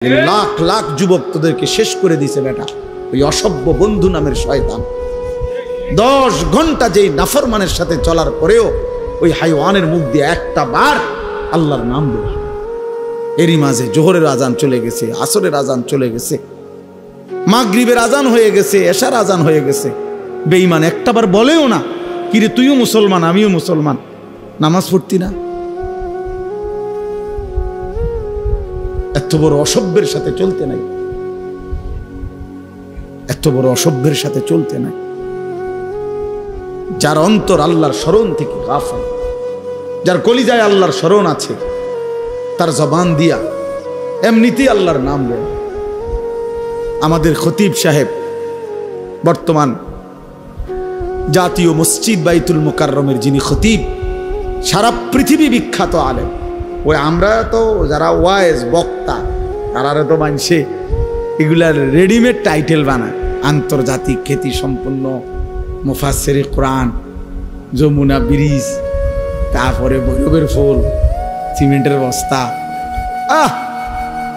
লাখ লাখ যুবক তোদেরকে শেষ করে দিছে বেটা, ওই অসভ্য বন্ধু নামের শয়তান। 10 ঘন্টা যেই নাফরমানের সাথে চলার পরেও ওই হাইওয়ানের মুখ দিয়ে একটা বার আল্লাহর নাম বের। এরই মাঝে জোহরের আজান চলে গেছে, আসরের আজান চলে গেছে, মাগরিবের আজান হয়ে গেছে, এশার আজান হয়ে গেছে। বেঈমান একটাবার বলেও না কিরে তুইও মুসলমান আমিও মুসলমান, নামাজ পড়তি না? এত বড় অসভ্যের সাথে চলতে নাই, এত বড় অসভ্যের সাথে চলতে নাই। যার অন্তর আল্লাহর স্মরণ থেকে গাফিল, যার কলিজায় আল্লাহর স্মরণ আছে, তার জবান দিয়া এমনিতেই আল্লাহর নাম বের। আমাদের খতিব সাহেব বর্তমান জাতীয় মসজিদ বাইতুল মুকাররমের যিনি খতিব, সারা পৃথিবী বিখ্যাত আলেম। ওই আমরা তো যারা ওয়াইজ বক্তা তারা তো মানছে এগুলার রেডিমেড টাইটেল বানায়, আন্তর্জাতিক খ্যাতি সম্পন্ন মুফাসসিরে কোরআন, যমুনা ব্রিজ, তারপরে বৈরবের ফুল, সিমেন্টের বস্তা।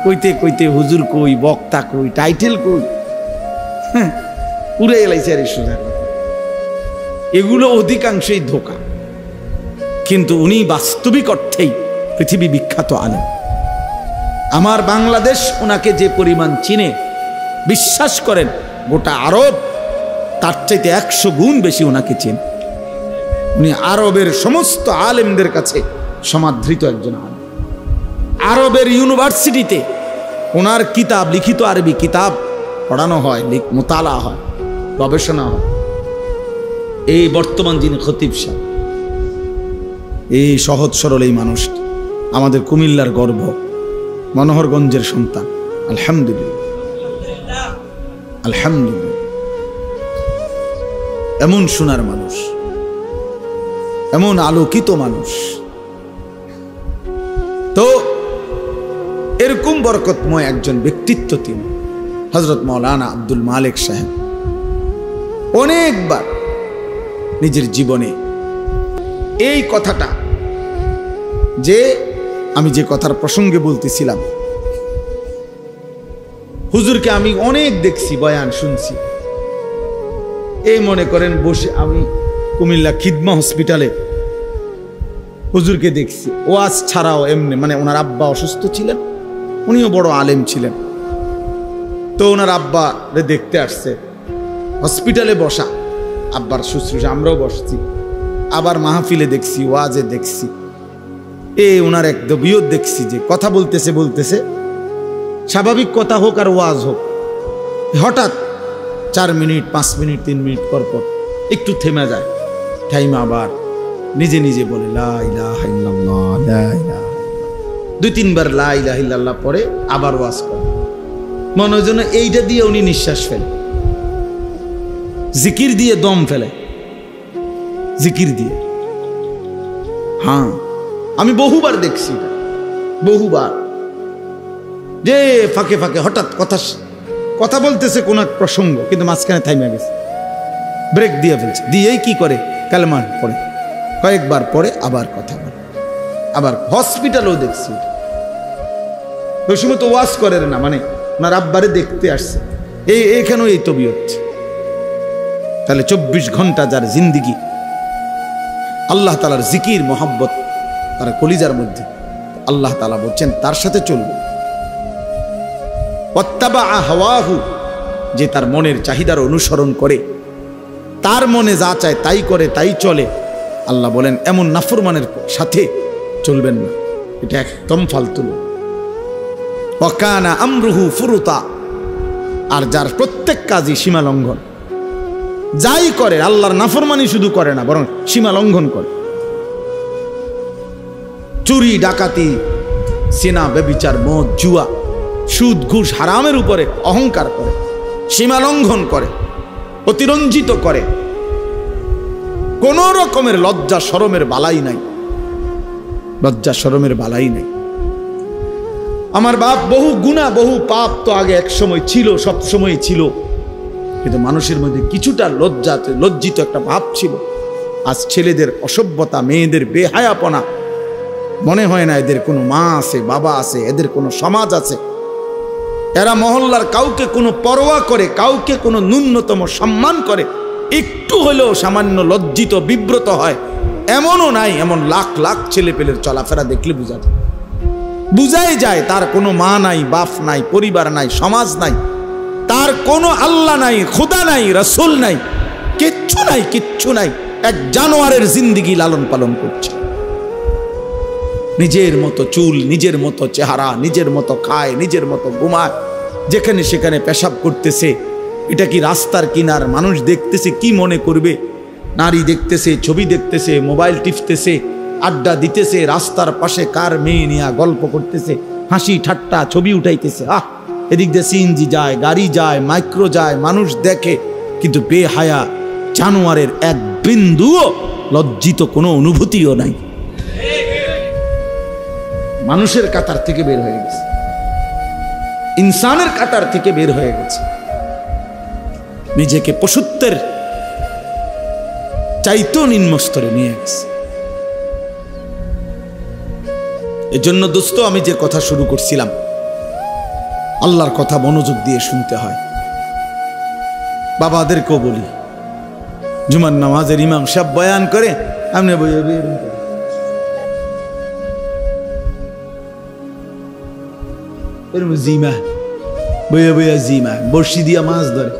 কইতে কইতে হুজুর কই, বক্তা কই, টাইটেল কই, পুরে এলাইছে আর সোজা কথা। এগুলো অধিকাংশই ধোঁকা, কিন্তু উনি বাস্তবিক অর্থেই পৃথিবী বিখ্যাত আলেম। আমার বাংলাদেশ ওনাকে যে পরিমাণ চিনে, বিশ্বাস করেন গোটা আরব তার চাইতে 100 গুণ বেশি ওনাকে চিনে। উনি আরবের সমস্ত আলেমদের কাছে সমাদৃত একজন আলেম। আরবের ইউনিভার্সিটিতে ওনার কিতাব, লিখিত আরবি কিতাব পড়ানো হয়, মোতালা হয়, গবেষণা হয়। এই বর্তমান যিনি খতিব সাহেব, এই সহজ সরল এই মানুষটি আমাদের কুমিল্লার গর্ব, মনোহরগঞ্জের সন্তান। আলহামদুলিল্লাহ, আলহামদুলিল্লাহ। এমন সোনার মানুষ, এমন আলোকিত মানুষ। তো এরকম বরকতময় একজন ব্যক্তিত্ব তিনি হযরত মাওলানা আব্দুল মালিক সাহেব। অনেকবার নিজের জীবনে এই কথাটা, যে আমি যে কথার প্রসঙ্গে বলতেছিলাম, হুজুরকে আমি অনেক দেখছি, বয়ান শুনছি। এই মনে করেন বসে আমি কুমিল্লা খিদমা হসপিটালে হুজুরকে দেখছি, ওয়াজ ছাড়াও এমনি, মানে ওনার আব্বা অসুস্থ ছিলেন, উনিও বড় আলেম ছিলেন। তো ওনার আব্বা দেখতে আসছে, হসপিটালে বসা আব্বার শুশ্রূষা, আমরাও বসছি। আবার মাহফিলে দেখছি, ওয়াজে দেখছি। ওনার এক দবিয়ত দেখছি যে কথা বলতেছে বলতেছে, স্বাভাবিক কথা হোক আর ওয়াজ হোক, হঠাৎ 4 মিনিট 5 মিনিট 3 মিনিট পর পর একটু থেমে যায়, টাইম আবার নিজে নিজে বলে লা ইলাহা ইল্লাল্লাহ, লা ইলাহা। 2-3 বার লা ইলাহা ইল্লাল্লাহ পরে আবার ওয়াজ করে। মনে হয় যেন এইটা দিয়ে উনি নিঃশ্বাস ফেলে, জিকির দিয়ে দম ফেলে, জিকির দিয়ে। হ্যাঁ, আমি বহুবার দেখছি, বহুবার, যে ফাঁকে ফাঁকে হঠাৎ কথা বলতেছে কোন এক প্রসঙ্গ, কিন্তু মাঝখানে থাইমে গেছে, ব্রেক দিয়ে ফেলছে, দিয়েই কি করে কালেমা পড়ে, কয়েকবার পরে আবার কথা বলে। আবার হসপিটালেও দেখছি, ওই সময় তো ওয়াজ করে না, মানে ওনার আব্বারে দেখতে আসছে, এইখানেও এই তবিয়ত। তাহলে 24 ঘন্টা যার জিন্দিগি আল্লাহ তাআলার জিকির মোহাব্বত তার কলিজার মধ্যে, আল্লাহ তাআলা বলছেন তার সাথে চলবে। ওয়াত্তাবা হাওয়াহু, যে তার মনের চাহিদার অনুসরণ করে, তার মনে যা চায় তাই করে, তাই চলে, আল্লাহ বলেন এমন নাফরমানের সাথে চলবেন না, এটা একদম ফালতু। ওয়া কানা আমরুহু ফুরুতা, আর যার প্রত্যেক কাজই সীমা লঙ্ঘন, যাই করে আল্লাহর নাফরমানি শুধু করে না, বরং সীমা লঙ্ঘন করে। চুরি, ডাকাতি, সিনা, ব্যভিচার, মদ, জুয়া, সুদ, ঘুষ, হারামের উপরে অহংকার করে, সীমা লঙ্ঘন করে, অতিরঞ্জিত করে। কোন রকমের লজ্জা শরমের বালাই নাই, লজ্জা শরমের বালাই নাই। আমার বাপ বহু গুনাহ, বহু পাপ তো আগে এক সময় ছিল, সব সময় ছিল, কিন্তু মানুষের মধ্যে কিছুটা লজ্জিত একটা ভাব ছিল। আজ ছেলেদের অসভ্যতা, মেয়েদের বেহায়াপনা, মনে হয় না এদের কোনো মা আছে, বাবা আছে, এদের কোনো সমাজ আছে। এরা মহল্লার কাউকে কোনো পরোয়া করে, কাউকে কোনো ন্যূনতম সম্মান করে, একটু হলেও সামান্য লজ্জিত বিব্রত হয় এমনও নাই। এমন লাখ লাখ ছেলে পেলের চলাফেরা দেখলে বুঝাই যায় তার কোনো মা নাই, বাপ নাই, পরিবার নাই, সমাজ নাই, তার কোনো আল্লাহ নাই, খোদা নাই, রাসূল নাই, কিচ্ছু নাই, কিচ্ছু নাই। এক জানোয়ারের জিন্দেগি লালন পালন করছে। নিজের মতো চুল, নিজের মতো চেহারা, নিজের মতো খায়, নিজের মতো ঘুমায়, যেখানে সেখানে পেশাব করতেছে। এটা কি রাস্তার কিনার? মানুষ দেখতেছে কি মনে করবে? নারী দেখতেছে, ছবি দেখতেছে, মোবাইল টিপতেছে, আড্ডা দিতেছে, রাস্তার পাশে কার মেয়ে নিয়ে গল্প করতেছে, হাসি ঠাট্টা ছবি উঠাইতেছে। এদিক দিয়ে সিএনজি যায়, গাড়ি যায়, মাইক্রো যায়, মানুষ দেখে, কিন্তু বেহায়া জানোয়ারের এক বিন্দুও লজ্জিত কোনো অনুভূতিও নাই। মানুষের কাতার থেকে বের হয়ে গেছে, ইনসানের কাতার থেকে বের হয়ে গেছে, নিজেকে পশুত্বের চাইতেও নিম্ন স্তরে নিয়ে গেছে। এজন্য দোস্ত, আমি যে কথা শুরু করছিলাম, আল্লাহর কথা মনোযোগ দিয়ে শুনতে হয়। বাবাদেরকেও বলি, জুমার নামাজের ইমাম সাহেব বয়ান করে, আপনি জিমা বইয়া বইয়া জিমা বড়শি দিয়া মাছ ধরে।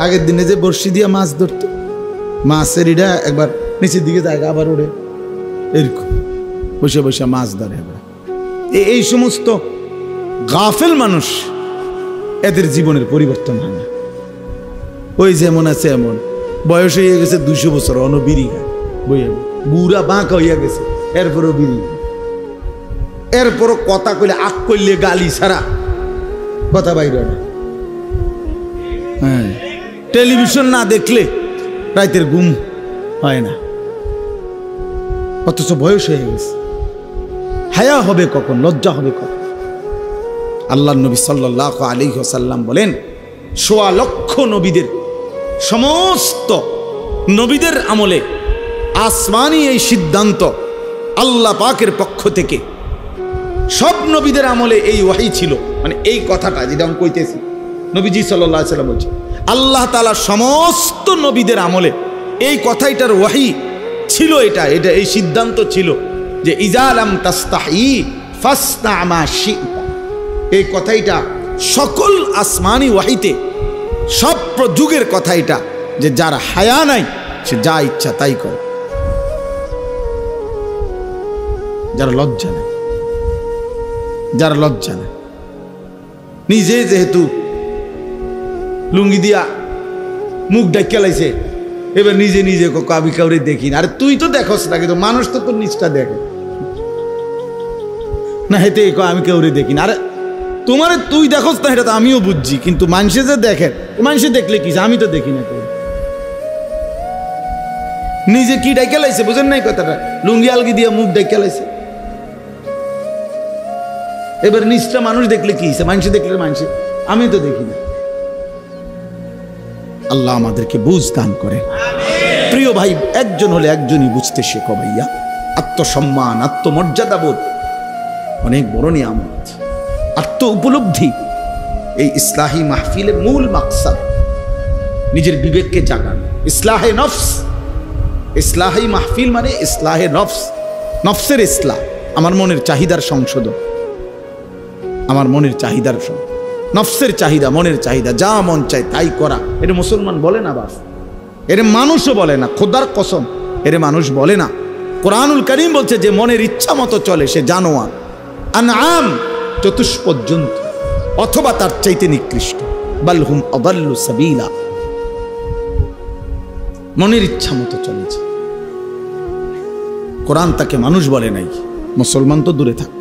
আগের দিনে যে বড়শি দিয়া মাছ ধরতো, মাছের ইটা একবার নিচের দিকে যায়, আবার ওড়ে, এরকম বসে বসে মাছ ধরে। এই সমস্ত গাফেল মানুষ, এদের জীবনের পরিবর্তন হয় না। ওই যেমন আছে এমন, বয়স হয়ে গেছে 200 বছর, অনবিরি খায়, বইয়া বুড়া বাঁকা হইয়া গেছে, এরপরও বিড়ি, এরপরও কথা কইলে আগ করলে গালি ছাড়া কথা বাইরে না। হ্যাঁ, টেলিভিশন না দেখলে রাতের ঘুম হয় না, অথচ বয়স হয়ে গেছে। হায়া হবে কখন? লজ্জা হবে কখন? আল্লাহর নবী সাল্লাল্লাহু আলাইহি ওয়াসাল্লাম বলেন, 1.25 লক্ষ নবীদের, সমস্ত নবীদের আমলে আসমানি এই সিদ্ধান্ত আল্লাহ পাকের পক্ষ থেকে, সব নবীদের আমলে এই ওয়াহী ছিল। মানে এই কথাটা যেটা আমি কইতেছি, নবীজি সাল্লাল্লাহু আলাইহি ওয়াসাল্লাম বলছে, আল্লাহ তাআলা সমস্ত নবীদের আমলে এই কথাটার ওয়াহী ছিল। এটা এই সিদ্ধান্ত ছিল যে ইজা লাম তাস্তাহি ফাসনা মা শি'তা। এই কথাটা সকল আসমানি ওয়াহীতে, সব যুগের কথা এটা, যে যার হায়া নাই সে যা ইচ্ছা তাই করে, যার লজ্জা নাই, যার লজ্জা নাই। নিজে যেহেতু লুঙ্গি দিয়া মুখ ডাকিয়া লাইছে, এবার নিজে নিজে আমি কাউরে দেখি না। আরে তুই তো দেখোস না, কিন্তু মানুষ তো তোর নিচটা দেখে না, হেতে আমি কাউরে দেখি না। আরে তোমার তুই দেখোস না, এটা তো আমিও বুঝছি, কিন্তু মানুষে যে দেখে, মানুষে দেখলে কি, আমি তো দেখি না। নিজে কি ডাইকা লাইছে, বুঝেন নাই কথাটা? লুঙ্গি আলগি দিয়া মুখ ডাইকা লাইছে। এবার নিচটা মানুষ দেখলে কি, মানুষে দেখলে মানুষে, আমি তো দেখি না। আল্লাহ আমাদেরকে বুঝ দান করে। প্রিয় ভাই, একজন হলে একজনই বুঝতে শেখো ভাইয়া। আত্মসম্মান, আত্মমর্যাদা বোধ অনেক বড় নিয়ামত। আত্ম উপলব্ধি এই ইসলাহি মাহফিলের মূল মাকসাদ। নিজের বিবেককে জাগানো, ইসলাহে নফস। ইসলাহি মাহফিল মানে ইসলাহে নফস, নফসের ইসলাহ, আমার মনের চাহিদার সংশোধন, আমার মনের চাহিদার নফসের চাহিদা, মনের চাহিদা, যা মন চায় তাই করা। এটা মুসলমান বলে না, বাস এর মানুষও বলে না, খোদার কসম এর মানুষ বলে না। কোরআনুল কারীম বলছে যে মনের ইচ্ছা মতো চলে সে জানোয়ার, আনআম, চতুষ্পদ জন্তু, অথবা তার চাইতে নিকৃষ্ট। বাল হুম আদাল্লু সাবিলা। মনের ইচ্ছা মতো চলেছে। কোরআন তাকে মানুষ বলে নাই, মুসলমান তো দূরে থাক।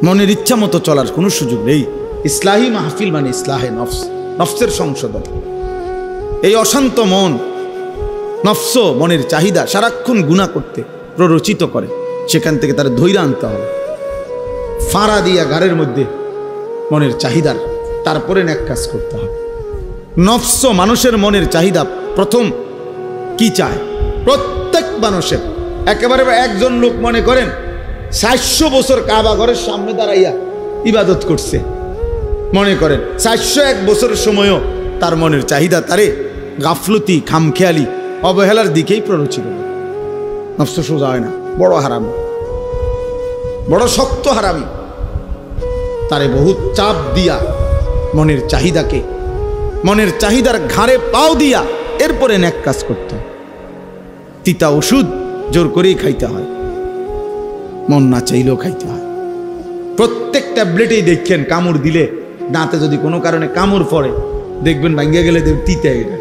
মনের ইচ্ছা মতো চলার কোনো সুযোগ নেই। ইসলাহি মাহফিল মানে ইসলাহে নফস, নফসের সংশোধন। এই অশান্ত মন, নফস, মনের চাহিদা সারাক্ষণ গুনাহ করতে প্ররোচিত করে, সেখান থেকে তার ধৈর্য আনতে হবে। ফাঁড়া দিয়া ঘাড়ের মধ্যে মনের চাহিদার, তারপরে নেক কাজ করতে হবে। নফস, মানুষের মনের চাহিদা প্রথম কি চায়? প্রত্যেক মানুষের, একেবারে একজন লোক মনে করেন 700 বছর কাবা ঘরের সামনে দাঁড়াইয়া ইবাদত করছে, মনে করেন 401 বছরের সময়ও তার মনের চাহিদা তারে গাফলতি, খামখেয়ালি, অবহেলার দিকেই প্ররোচিত। নফস সোজা হয় না, বড় হারামি, বড় শক্ত হারামি। তারে বহুত চাপ দিয়া মনের চাহিদাকে, মনের চাহিদার ঘাড়ে পাও দিয়া এরপরে নেক কাজ করতে হয়। তিতা ওষুধ জোর করেই খাইতে হয়, মন না চাইলেও খাইতে হয়। প্রত্যেক ট্যাবলেটেই দেখেন কামড় দিলে দাঁতে যদি কোনো কারণে কামড় পড়ে দেখবেন ভাঙ্গা গেলে তিতা, এটা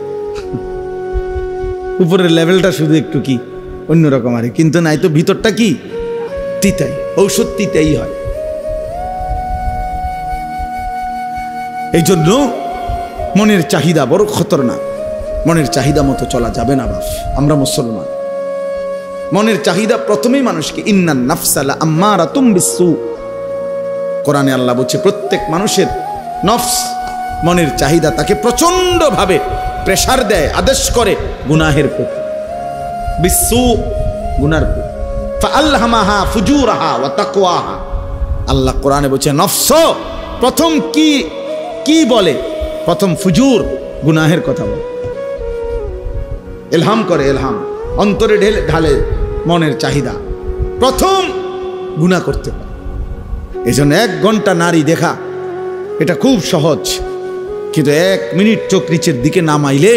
উপরের লেভেলটা শুধু একটু কি অন্যরকম আরে, কিন্তু নাই তো ভিতরটা কি তিতাই, ঔষধ তিতাই হয়। এই জন্য মনের চাহিদা বড় খতরনাক। মনের চাহিদা মতো চলা যাবে না বাপ। আমরা মুসলমান, মনের চাহিদা প্রথমেই মানুষকে, ইন্নান নাফসা লাআম্মারাতুম বিসসু, কোরআনে আল্লাহ বলছে প্রত্যেক মানুষের নফস, মনের চাহিদা তাকে প্রচন্ড ভাবে প্রেসার দেয়, আদেশ করে গুনাহের প্রতি, বিসসু, গুনার প্রতি। ফাআলহামাহা ফুজুরাহা ওয়া তাকওয়াহা, আল্লাহ কোরআনে বলছে নফস প্রথম কি বলে, প্রথম ফুজুর, গুনাহের কথা বলে, ইলহাম করে, ইলহাম অন্তরে ঢালে মনের চাহিদা, প্রথম গুনাহ করতে পারে। এই জন্য 1 ঘন্টা নারী দেখা এটা খুব সহজ, কিন্তু 1 মিনিট চোখ নিচের দিকে নামাইলে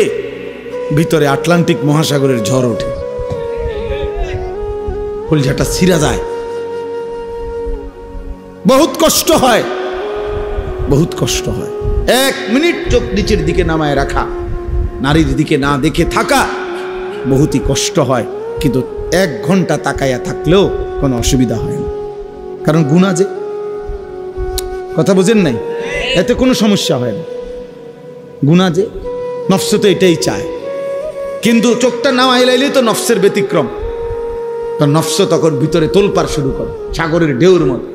ভিতরে আটলান্টিক মহাসাগরের ঝড় ওঠে, কলিজাটা ছিঁড়া যায়, বহুত কষ্ট হয়, বহুত কষ্ট হয়। 1 মিনিট চোখ নিচের দিকে নামায় রাখা, নারীর দিকে না দেখে থাকা বহুতই কষ্ট হয়, কিন্তু 1 ঘন্টা তাকাইয়া থাকলেও কোনো অসুবিধা হয় না, কারণ গুনাহ যে, কথা বুঝেন নাই, এতে কোনো সমস্যা হয় না। গুনাহ যে, নফস তো এটাই চায়, কিন্তু চোখটা না আইলাইলে তো নফসের ব্যতিক্রম, তো নফস তখন ভিতরে তোলপাড় শুরু করে, সাগরের ঢেউর মতো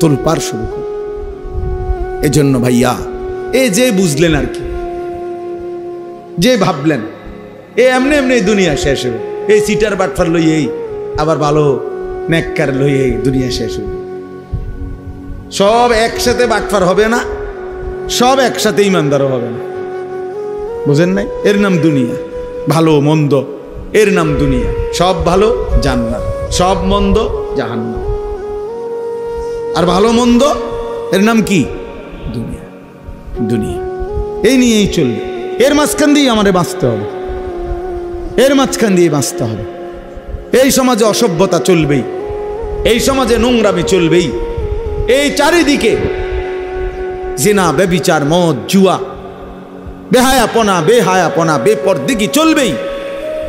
তোলপাড় শুরু করে। এজন্য ভাইয়া, এ যে বুঝলেন আর কি, যে ভাবলেন এ এমনি এমনি দুনিয়া শেষ হবে, এই সিটার বাটফার লইয়েই আবার ভালো নেককার লইয়েই দুনিয়া শেষ হবে, সব একসাথে বাটফার হবে না, সব একসাথে ইমানদারও হবে না, বুঝেন নাই? এর নাম দুনিয়া, ভালো মন্দ এর নাম দুনিয়া, সব ভালো জান্নাত, সব মন্দ জাহান্নাম, আর ভালো মন্দ এর নাম কি দুনিয়া। দুনিয়া এই নিয়েই চলবে, এর মাঝখান দিয়ে আমাদের বাঁচতে হবে, এর মাঝখান দিয়ে বাঁচতে হবে। এই সমাজে অসভ্যতা চলবেই, এই সমাজে নোংরামি চলবেই, এই চারিদিকে জিনা, ব্যভিচার, মদ, জুয়া, বেহায়াপনা, বেপরদিকি চলবেই,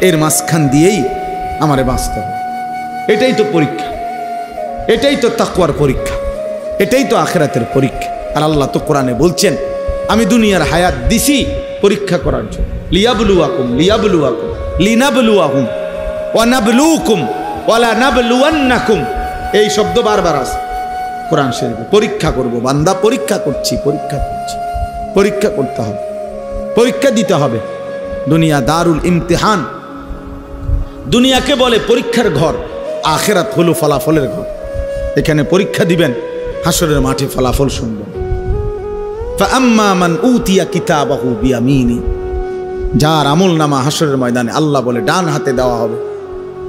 এর মাঝখান দিয়েই আমারে বাঁচতে হবে। এটাই তো পরীক্ষা, এটাই তো তাকওয়ার পরীক্ষা, এটাই তো আখিরাতের পরীক্ষা। আর আল্লাহ তো কোরআনে বলছেন আমি দুনিয়ার হায়াত দিছি পরীক্ষা করার জন্য, লিয়াবলুয়াকুম লিনাবলুয়াহুম ওয়া নাবলুকুম ওয়ালা নাবলুয়ান্নাকুম, এই শব্দ বারবার আছে কোরআন শরীফে। পরীক্ষা করব বান্দা, পরীক্ষা করছি, পরীক্ষা করতে হবে, পরীক্ষা দিতে হবে। দুনিয়া দারুল ইমতিহান, দুনিয়াকে বলে পরীক্ষার ঘর, আখিরাত হলো ফলাফলের ঘর। এখানে পরীক্ষা দিবেন, হাসরের মাঠে ফলাফল শুনবেন। ফাআম্মা মান উতিয়া কিতাবাহু বিয়ামিনি, যার আমল নামা হাসরের ময়দানে আল্লাহ বলে ডান হাতে দেওয়া হবে,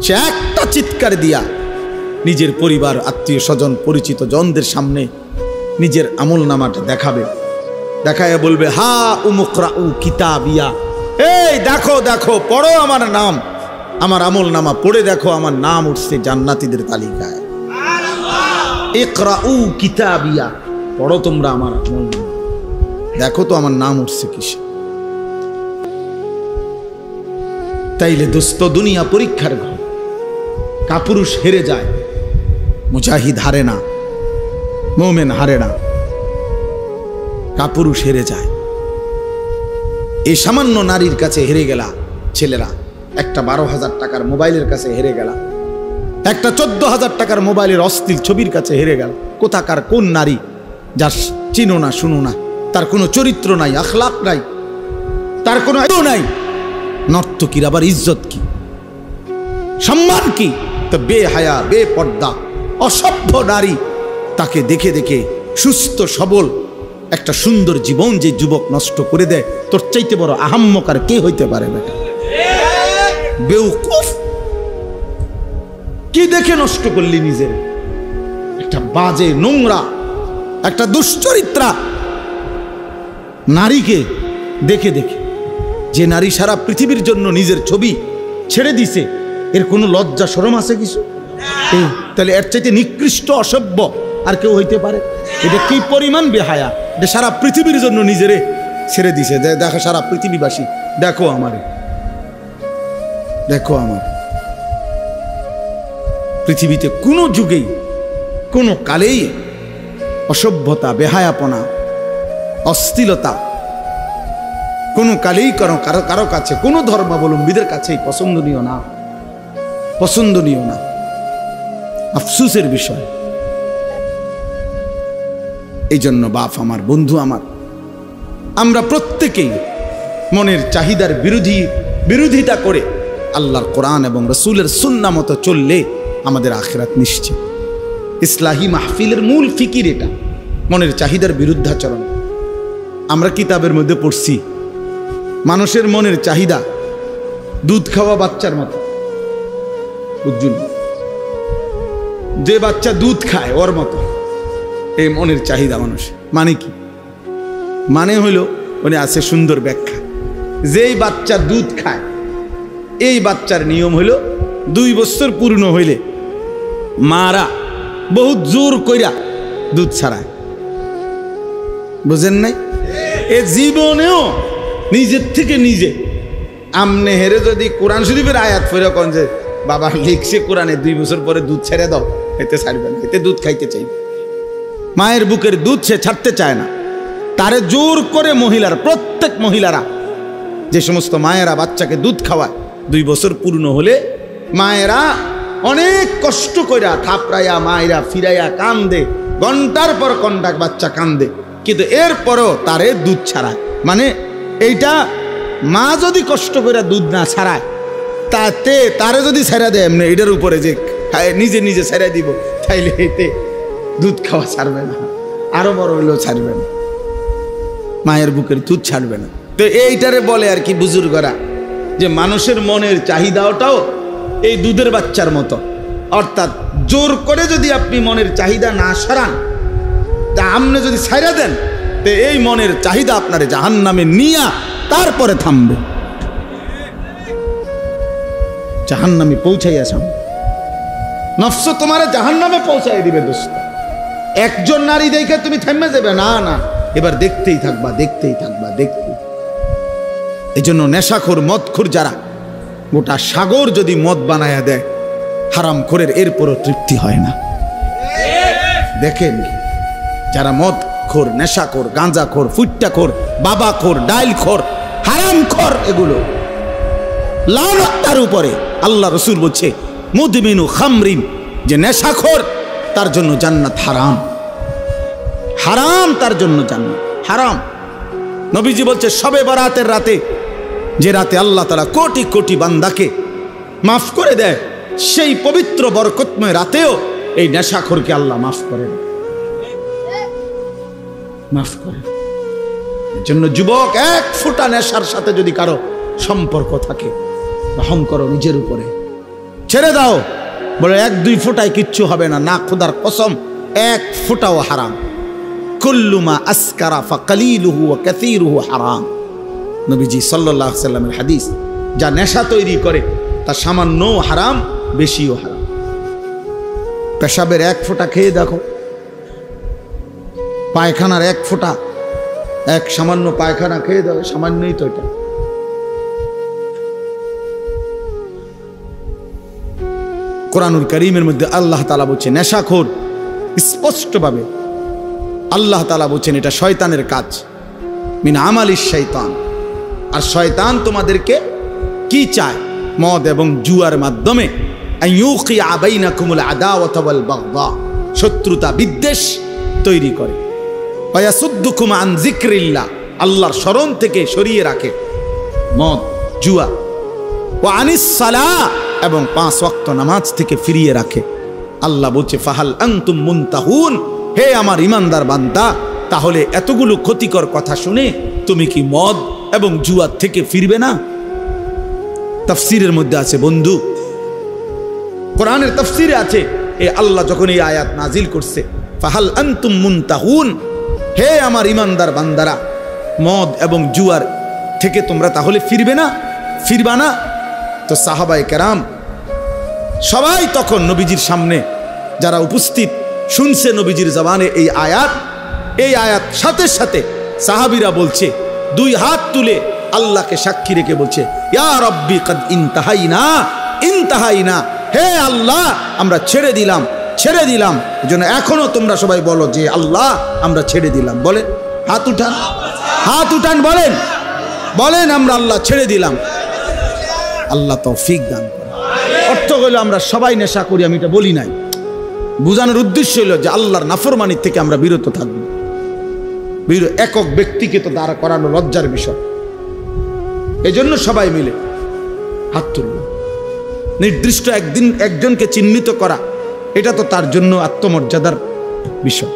সে একটা চিৎকার দিয়া নিজের পরিবার, আত্মীয় স্বজন, পরিচিত জনদের সামনে নিজের আমল নামাটা দেখাবে, দেখায় বলবে হা উমুকরাউ কিতাবিয়া, এই দেখো দেখো, পড়ো আমার নাম, আমার আমল নামা পড়ে দেখো, আমার নাম উঠছে জান্নাতীদের তালিকায়। ইকরাউ কিতাবিয়া, পড়ো তোমরা আমার আমল নামা, দেখো তো আমার নাম উঠছে কিসে। তাইলে দোস্ত, দুনিয়া পরীক্ষার ঘর, কাপুরুষ হেরে যায়, মুজাহিদ হারে না, মোমেন হারে না, কাপুরুষ হেরে যায়। এই সামান্য নারীর কাছে হেরে গেলা ছেলেরা, একটা 12,000 টাকার মোবাইলের কাছে হেরে গেলা, একটা 14,000 টাকার মোবাইলের অশ্লীল ছবির কাছে হেরে গেল। কোথাকার কোন নারী, যার চিনো না, শুনো না, তার কোনো চরিত্র নাই, আখলাক নাই, তার কোনো নাই, নর্তকীর আবার ইজ্জত কি, সম্মান কি? তো বেহায়া, বেপর্দা, অসভ্য নারী, তাকে দেখে দেখে সুস্থ সবল একটা সুন্দর জীবন যে যুবক নষ্ট করে দেয়, তোর চাইতে বড় আহাম্মক আর কে হইতে পারে বেটা? বেউকুফ, কি দেখে নষ্ট করলি নিজের? একটা বাজে নোংরা একটা দুশ্চরিত্রা নারীকে দেখে দেখে, যে নারী সারা পৃথিবীর জন্য নিজের ছবি ছেড়ে দিছে, এর কোনো লজ্জা শরম আছে কিছু? তাহলে এর চাইতে নিকৃষ্ট অসভ্য আর কেউ হইতে পারে? এটা কি পরিমাণ বেহায়া, যে সারা পৃথিবীর জন্য নিজেরে ছেড়ে দিছে। দেখো সারা পৃথিবীবাসী, দেখো আমারে, দেখো আমার। পৃথিবীতে কোনো যুগেই কোনো কালেই অসভ্যতা, বেহায়াপনা, অশ্লীলতা কোনো কালেই কারো কাছে, কোনো ধর্মাবলম্বীদের কাছেই পছন্দনীয় না, পছন্দনীয় না। আফসোসের বিষয়। এই জন্য বাপ আমার, বন্ধু আমার, আমরা প্রত্যেকেই মনের চাহিদার বিরোধিতা করে আল্লাহর কোরআন এবং রসুলের সুন্নাহ মতো চললে আমাদের আখিরাত নিশ্চিত। ইসলাহি মাহফিলের মূল ফিকির এটা, মনের চাহিদার বিরুদ্ধাচরণ। আমরা কিতাবের মধ্যে পড়ছি মানুষের মনের চাহিদা দুধ খাওয়া বাচ্চার মতো। বুঝুন, যে বাচ্চা দুধ খায় ওর মতো এই মনের চাহিদা মানুষ। মানে কি? মানে হইল, মানে আছে সুন্দর ব্যাখ্যা। যেই বাচ্চা দুধ খায়, এই বাচ্চার নিয়ম হইল 2 বছর পূর্ণ হইলে মারা বহুত জোর কইরা দুধ ছাড়ায়। বুঝেন নাই? এ জীবনেও নিজের থেকে নিজে আমনে হেরে যদি কোরআন শরীফের আয়াত পড়ে কোন যে বাবা লিখছে কোরআনে 2 বছর পরে দুধ ছেড়ে দাও, এতে ছাড়বে না, এতে দুধ খাইতে চাইবে। মায়ের বুকের দুধ সে ছাড়তে চায় না, তারে জোর করে মহিলারা, প্রত্যেক মহিলারা, যে সমস্ত মায়েরা বাচ্চাকে দুধ খাওয়ায় 2 বছর পূর্ণ হলে মায়েরা অনেক কষ্ট কইরা থাপড়াইয়া মায়েরা ফিরাইয়া কান্দে, ঘন্টার পর ঘন্টা বাচ্চা কান্দে, কিন্তু এরপরও তারে দুধ ছাড়ায়। মানে এইটা মা যদি কষ্ট করে দুধ না ছাড়ায়, তাতে তারে যদি ছেড়া দেয় এমনি এটার উপরে যে নিজে নিজে ছেড়ে দিব, তাইলে এতে দুধ খাওয়া ছাড়বে না, আরো বড় হইলেও ছাড়বে না, মায়ের বুকের দুধ ছাড়বে না। তো এইটারে বলে আর কি বুজুর্গরা, যে মানুষের মনের চাহিদাটাও এই দুধের বাচ্চার মতো। অর্থাৎ জোর করে যদি আপনি মনের চাহিদা না সরান, তা আপনি যদি ছাইরা দেন, তো এই মনের চাহিদা আপনারে জাহান্নামে নিয়া তারপরে থামবে, জাহান্নামে পৌঁছাইয়া যাবে। নফস তোমারে জাহান্নামে পৌঁছাই দিবে দোস্ত। একজন নারী দেখে তুমি থেমে যাবে না, না, এবার দেখতেই থাকবা, দেখতেই থাকবা, দেখতেই। এই জন্য নেশাখোর, মদখোর যারা, গোটা সাগর যদি মদ বানায়া দেয় হারাম খোরের, এরপরও তৃপ্তি হয় না। দেখেন যারা মদখোর, নেশাখোর, গাঁজাখোর, ফুট্টাখোর, বাবাখোর, ডাইলখোর, হারামখোর, এগুলো লানত তার উপরে। আল্লাহ রসুল বলছে মুদমিনু খামরিন, যে নেশাখোর তার জন্য জান্নাত হারাম, হারাম, তার জন্য জান্নাত হারাম। নবীজি বলছে শবে বরাতের রাতে, যে রাতে আল্লাহ তাআলা কোটি কোটি বান্দাকে মাফ করে দেয়, সেই পবিত্র বরকতময় রাতেও এই নেশাখোরকে আল্লাহ মাফ করে, মাফ করে। এর জন্য যুবক, 1 ফোঁটা নেশার সাথে যদি কারো সম্পর্ক থাকে, রহম করো নিজের উপরে, ছেড়ে দাও। বলে 1-2 ফোঁটায় কিচ্ছু হবে না, না, খোদার কসম 1 ফোঁটাও হারাম। কুল্লু মা আসকারা ফাকালিলুহু ওয়া কাসীরুহু হারাম। নবীজি সাল্লাল্লাহু আলাইহি সাল্লামের হাদিস, যা নেশা তৈরি করে তা সামান্যও হারাম, বেশিও হারাম। পেশাবের 1 ফোঁটা খেয়ে দেখো, পায়খানার 1 ফোঁটা, এক সামান্য পায়খানা খেয়ে দাও, সামান্যই তো এটা। কোরআনুল কারীমের মধ্যে আল্লাহ তাআলা বলছেন নেশাখোর, স্পষ্টভাবে আল্লাহ তাআলা বলছেন এটা শয়তানের কাজ, মিন আমালিশ শয়তান। আর শয়তান তোমাদেরকে কি চায়? মদ এবং জুয়ার মাধ্যমে আইয়ুকিয়া বাইনাকুমুল আদাওয়াতা ওয়াল বাগদা, শত্রুতা, বিদ্বেষ তৈরি করে। ওয়ায়াসুদ্দুকুম আন যিকরিল্লাহ, আল্লাহর স্মরণ থেকে সরিয়ে রাখে মদ, জুয়া। ওয়া আনিস সালাহ, এবং 5 ওয়াক্ত নামাজ থেকে ফিরিয়ে রাখে। আল্লাহ বলছে ফাহাল আনতুম মুনতাহুন, হে আমার ইমানদার বান্দা, তাহলে এতগুলো ক্ষতিকর কথা শুনে তুমি কি মদ এবং জুয়ার থেকে ফিরবে না? তাফসীরের মধ্যে আছে বন্ধু, কোরআনের তাফসীরে আছে, এ আল্লাহ যখন এই আয়াত নাজিল করছে, ফাহাল আনতুম মুনতাহুন, হে আমার ইমানদার বান্দারা, মদ এবং জুয়ার থেকে তোমরা তাহলে ফিরবে না, ফিরবা না? তো সাহাবায়ে কেরাম সবাই তখন নবীজির সামনে যারা উপস্থিত শুনছে নবীজির জবানে এই আয়াত সাথে সাথে সাহাবীরা বলছে, দুই হাত তুলে আল্লাহকে সাক্ষী রেখে বলছে, ইয়া রাব্বি কাদ ইনতাহাইনা, হে আল্লাহ আমরা ছেড়ে দিলাম। এজন্য এখনো তোমরা সবাই বলো যে আল্লাহ আমরা ছেড়ে দিলাম। বলেন, হাত উঠান, বলেন আমরা আল্লাহ ছেড়ে দিলাম। আল্লাহ তৌফিক দান করেন। অর্থ হলো আমরা সবাই নেশা করি, আমি এটা বলি নাই। বোঝানোর উদ্দেশ্য হলো যে আল্লাহর নাফরমানির থেকে আমরা বিরত থাকবো। একক ব্যক্তিকে তো দাঁড়া করানো লজ্জার বিষয়, এজন্য সবাই মিলে হাত তুলব। নির্দিষ্ট একদিন একজনকে চিহ্নিত করা, এটা তো তার জন্য আত্মমর্যাদার বিষয়।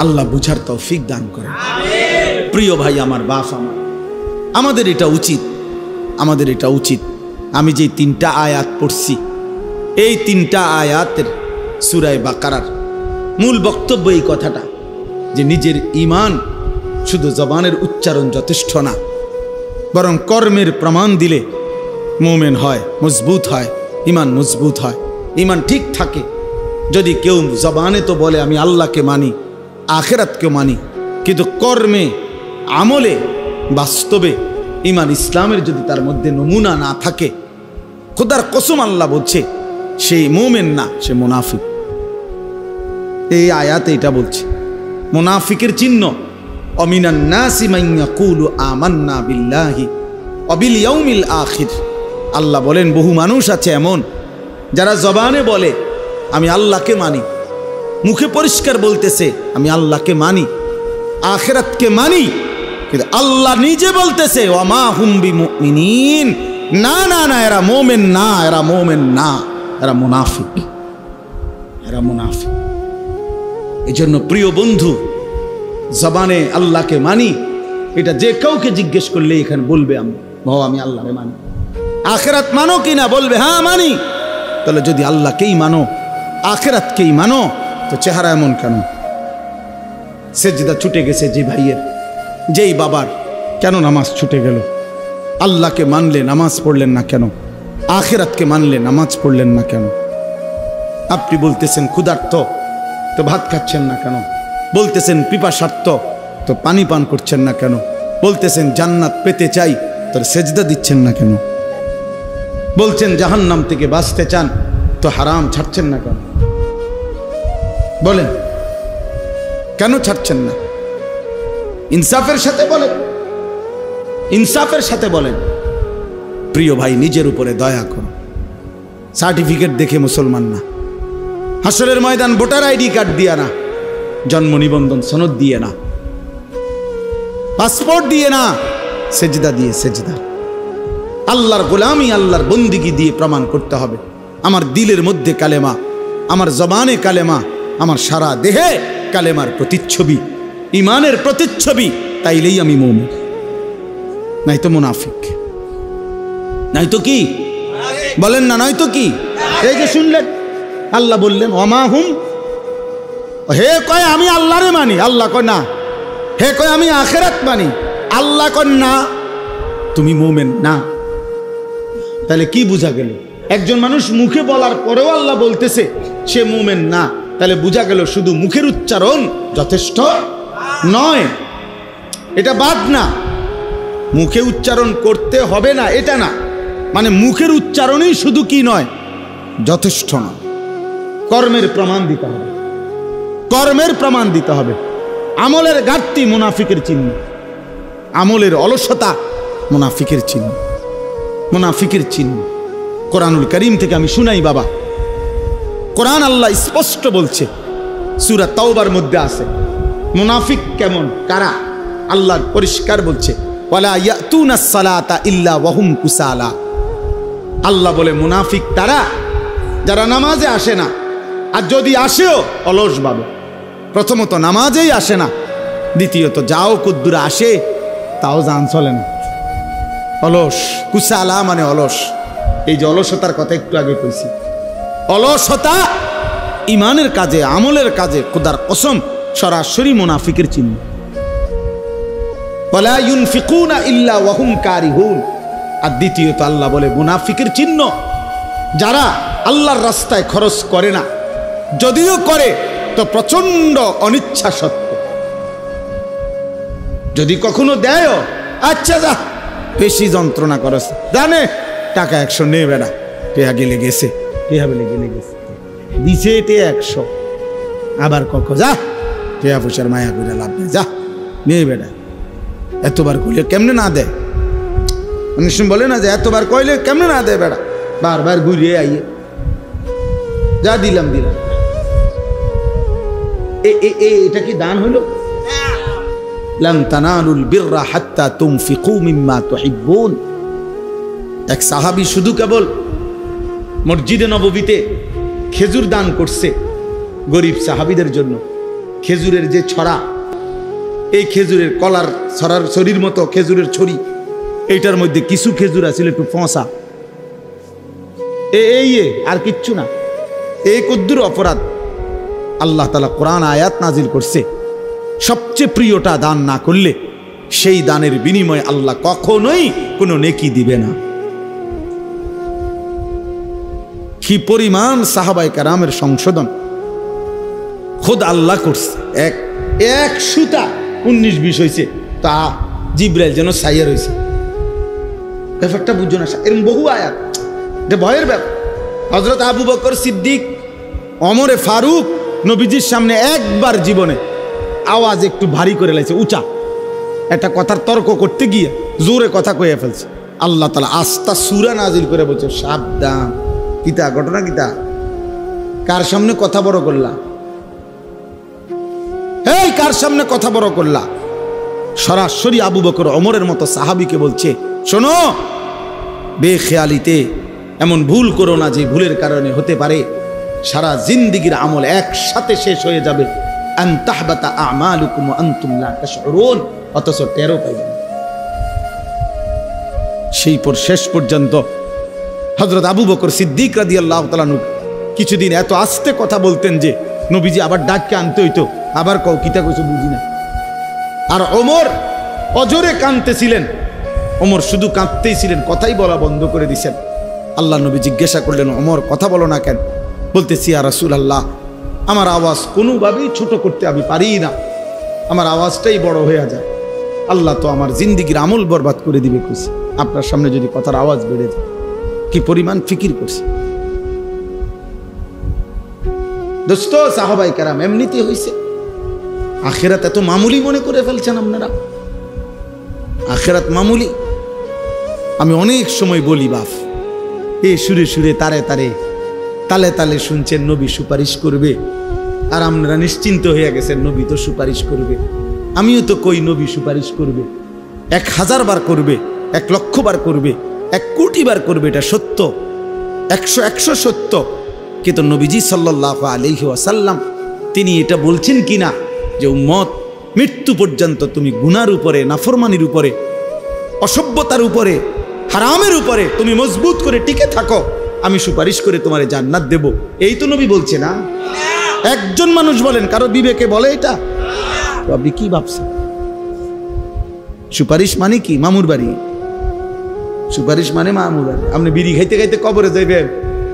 আল্লাহ বুঝার তৌফিক দান করেন। প্রিয় ভাই আমার, বাপ আমার, আমাদের এটা উচিত। আমি যে 3টা আয়াত পড়ছি, এই 3টা আয়াতের সূরা বাকারার মূল বক্তব্য এই কথাটা যে নিজের ঈমান শুধু জবানের উচ্চারণ যথেষ্ট না, বরং কর্মের প্রমাণ দিলে মুমিন হয়, মজবুত হয়, ঈমান মজবুত হয়, ঈমান ঠিক থাকে। যদি কেউ জবানে তো বলে আমি আল্লাহকে মানি, আখিরাতকে মানি, কিন্তু কর্মে আমলে বাস্তবে ঈমান ইসলামের যদি তার মধ্যে নমুনা না থাকে, খোদার কসম আল্লাহ বলছে সেই মুমিন না, সে মুনাফিক। এই আয়াতে এটা বলছে মুনাফিকের চিহ্ন, অমিনান নাসি মান ইয়াকুলু আমান্না বিল্লাহি ওয়া বিল ইয়াউমিল আখির। আল্লাহ বলেন বহু মানুষ আছে এমন যারা জবানে বলে আমি আল্লাহকে মানি, মুখে পরিষ্কার বলতেছে আমি আল্লাহকে মানি, আখিরাতকে মানি, কিন্তু আল্লাহ নিজে বলতেছে ওয়া মা হুম বিমুমিনিন, না না না, এরা মুমিন না, এরা মুনাফিক। এজন্য প্রিয় বন্ধু, জবানে আল্লাহকে মানি, এটা যে কাউকে জিজ্ঞেস করলে এখানে বলবে আমি আল্লাহকে মানি। আখিরাত মানো কিনা, বলবে হ্যাঁ মানি। তাহলে যদি আল্লাহকেই মানো, আখিরাতকেই মানো, তো চেহারা এমন কেন? সেজদা ছুটে গেছে যে ভাইয়ের, যেই বাবার, কেন নামাজ ছুটে গেল? আল্লাহকে মানলে নামাজ পড়লেন না কেন? আখিরাতকে মানলে নামাজ পড়লেন না কেন? আপনি বলতেছেন ক্ষুধার্ত, তো ভাত খাচ্ছেন না কেন? বলতেছেন পিপাসার্ত, তো পানি পান করছেন না কেন? বলতেছেন জান্নাত পেতে চাই, তো সেজদা দিচ্ছেন না কেন? বলছেন জাহান্নাম থেকে বাঁচতে চান, তো হারাম ছাড়ছেন না কেন? বলেন কেন ছাড়ছেন না? ইনসাফের সাথে বলেন। প্রিয় ভাই, নিজের উপরে দয়া করো। সার্টিফিকেট দেখে মুসলমান না, হাসরের ময়দান ভোটার আইডি কার্ড দিয়ে না, জন্ম নিবন্ধন সনদ দিয়ে না, পাসপোর্ট দিয়ে না, সেজদা দিয়ে, সেজদা আল্লাহর গোলামি, আল্লাহর বন্দিগি দিয়ে প্রমাণ করতে হবে আমার দিলের মধ্যে কালেমা, আমার জবানে কালেমা, আমার সারা দেহে কালেমার প্রতিচ্ছবি, ঈমানের প্রতিচ্ছবি, তাইলেই আমি মুমিন, নাই তো মুনাফিক। নাই তো কি বলেন না? নয় তো কি? এই যে শুনলেন আল্লাহ বললেন ওমা হুম, হে কয় আমি আল্লাহরে মানি, আল্লাহ কয় না। হে কয় আমি আখিরাত মানি, আল্লাহ কয় না, তুমি মুমিন না। তাহলে কি বোঝা গেল? একজন মানুষ মুখে বলার পরেও আল্লাহ বলতেছে সে মুমিন না, তাহলে বোঝা গেল শুধু মুখের উচ্চারণ যথেষ্ট নয়। এটা বাদ না, মুখে উচ্চারণ করতে হবে না এটা না, মানে মুখের উচ্চারণই শুধু কি নয়, যথেষ্ট নয়। কর্মের প্রমাণ দিতে হবে, কর্মের প্রমাণ দিতে হবে। আমলের ঘাটতি মুনাফিকের চিহ্ন, আমলের অলসতা মুনাফিকের চিহ্ন, মুনাফিকের চিহ্ন। কোরআনুল কারীম থেকে আমি শুনাই বাবা, কোরআন আল্লাহ স্পষ্ট বলছে, সূরা তাওবার মধ্যে আছে মুনাফিক কেমন, কারা, আল্লাহ পরিষ্কার বলছে ওয়ালা ইয়াতুনাস সালাতা ইল্লা ওয়াহুম কুসালা। আল্লাহ বলে মুনাফিক তারা যারা নামাজে আসে না, আর যদি আসেও অলস ভাবে। প্রথমত নামাজেই আসে না, দ্বিতীয়ত যাও কুদ্দুরা আসে তাও জান চলে না, অলস। কুসালা মানে অলস। এই যে অলসতার কথা একটু আগে কইছি, অলসতা ইমানের কাজে আমলের কাজে খোদার কসম সরাসরি মুনাফিকের চিহ্ন। ওয়ালা ইউনফিকুনা ইল্লা ওয়া হুম কারিহুন। আর দ্বিতীয়ত আল্লাহ বলে মুনাফিকের চিহ্ন যারা আল্লাহর রাস্তায় খরচ করে না, যদিও করে তো প্রচন্ড অনিচ্ছা সত্ত্বেও। যদি কখনো দেয়, আচ্ছা যা বেশি যন্ত্রণা করস, জানে টাকা 100 নেই বেড়া, টেহা গেলে গেছে, টেহা বেলে গেলে গেছে, দিছে টে 100, আবার কখ যা টেহা পয়সার মায়া করে লাভ নেই, যা নেই বেড়া। এতবার কইলে কেমনে না দেয়? অনেক সময় বলে না যে এতবার কইলে কেমনে না দেয় বেড়া, বারবার ঘুরিয়ে আইয়ে যা দিলাম দিলাম। এটা কি দান হইল? লান তানালুল বিররা হাত্তা তুনফিকু মিম্মা তুহিব্বুন। এক সাহাবী শুধু কেবল মসজিদে নববীতে খেজুর দান করছে গরিব সাহাবীদের জন্য। খেজুরের যে ছড়া, এই খেজুরের কলার ছড়ার ছড়ির মতো খেজুরের ছড়ি, এইটার মধ্যে কিছু খেজুর আছিল একটু ফসা, এই আর কিচ্ছু না। এই কদ্দুর অপরাধ আল্লাহ তাআলা কোরআন আয়াত নাজিল করছে, সবচেয়ে প্রিয়টা দান না করলে সেই দানের বিনিময়ে আল্লাহ কখনোই কোনো নেকি দিবে না। কি পরিমাণ সাহাবায়ে কেরামের সংশোধন খোদ আল্লাহ করছে। এক সুতা 19-20 হয়েছে, তা জিব্রাইল যেন সাইয়ার হয়েছে। ব্যাপারটা বুঝো না, এরকম বহু আয়াত, এটা ভয়ের ব্যাপার। হযরত আবু বকর সিদ্দিক, ওমরে ফারুক নবীজির সামনে একবার জীবনে আওয়াজ একটু ভারী করে লাইছে, উঁচা একটা কথার তর্ক করতে গিয়ে জোরে কথা কয়ে ফেলছে। আল্লাহ তাআলা আস্তা সূরা নাজিল করে বলছে, সাবধান। কিতা ঘটনা কিতা? কার সামনে কথা বড় করলা? এই কার সামনে কথা বড় করলা? সরাসরি আবু বকর ওমরের মতো সাহাবীকে বলছে, শোনো, বেখেয়ালিতে এমন ভুল করো না যে ভুলের কারণে হতে পারে সারা জিন্দেগীর আমল একসাথে শেষ হয়ে যাবে। আন তাহবাতা আমালুকুম ওয়া আনতুম লা তাশউরুন, অথচ টেরও পাইবেন। সেই পর শেষ পর্যন্ত হযরত আবু বকর সিদ্দিক রাদিয়াল্লাহু তাআলা কিছুদিন এত আস্তে কথা বলতেন যে নবীজি আবার ডাককে আনতে হইতো, আবার কও কিতা কইছো বুঝি না। আর ওমর অজরে কাঁদতেছিলেন, ওমর শুধু কাঁদতেই ছিলেন, কথাই বলা বন্ধ করে দিয়েছেন। আল্লাহ নবী জিজ্ঞাসা করলেন, ওমর কথা বলো না কেন? বলতেছি, ইয়া রাসূলুল্লাহ, আমার আওয়াজ কোনোভাবেই ছোট করতে আমি পারি না, আমার আওয়াজটাই বড় হয়ে যায়। আল্লাহ তো আমার জিন্দেগীর আমল বরবাদ করে দিবে কইছে, আপনার সামনে যদি কথার আওয়াজ বেড়ে যায়। কি পরিমাণ ফিকির করছে দোস্ত। সাহাবায়ে কেরাম এমনিতে হইছে। আখিরাত এত মামুলি মনে করে ফেলছেন আপনারা। আখিরাত মামুলি। আমি অনেক সময় বলি, বাপ এ সুরে সুরে তারে তারে তালে তালে শুনছেন নবী সুপারিশ করবে, আর আপনারা নিশ্চিন্ত হয়ে গেছেন নবী তো সুপারিশ করবে। আমিও তো কই নবী সুপারিশ করবে, 1000 বার করবে, 1,00,000 বার করবে, 1 কোটি বার করবে, এটা সত্য, 100 সত্য। কিন্তু নবীজি সাল্লাল্লাহু আলাইহি ওয়াসাল্লাম তিনি এটা বলছেন কিনা যে উম্মত মৃত্যু পর্যন্ত তুমি গুনার উপরে, নাফরমানির উপরে, অসভ্যতার উপরে, হারামের উপরে তুমি মজবুত করে টিকে থাকো, আমি সুপারিশ করে তোমারে জান্নাত দেব। এই তো নবী বলছে না। একজন মানুষ বলেন, কারো বিবেকে বলে এটা? আপনি কি ভাবছেন? সুপারিশ মানে কি? মামুর বাড়ি। সুপারিশ মানে মামুর বাড়ি। আপনি বিড়ি খাইতে খাইতে কবরে যাইবেন,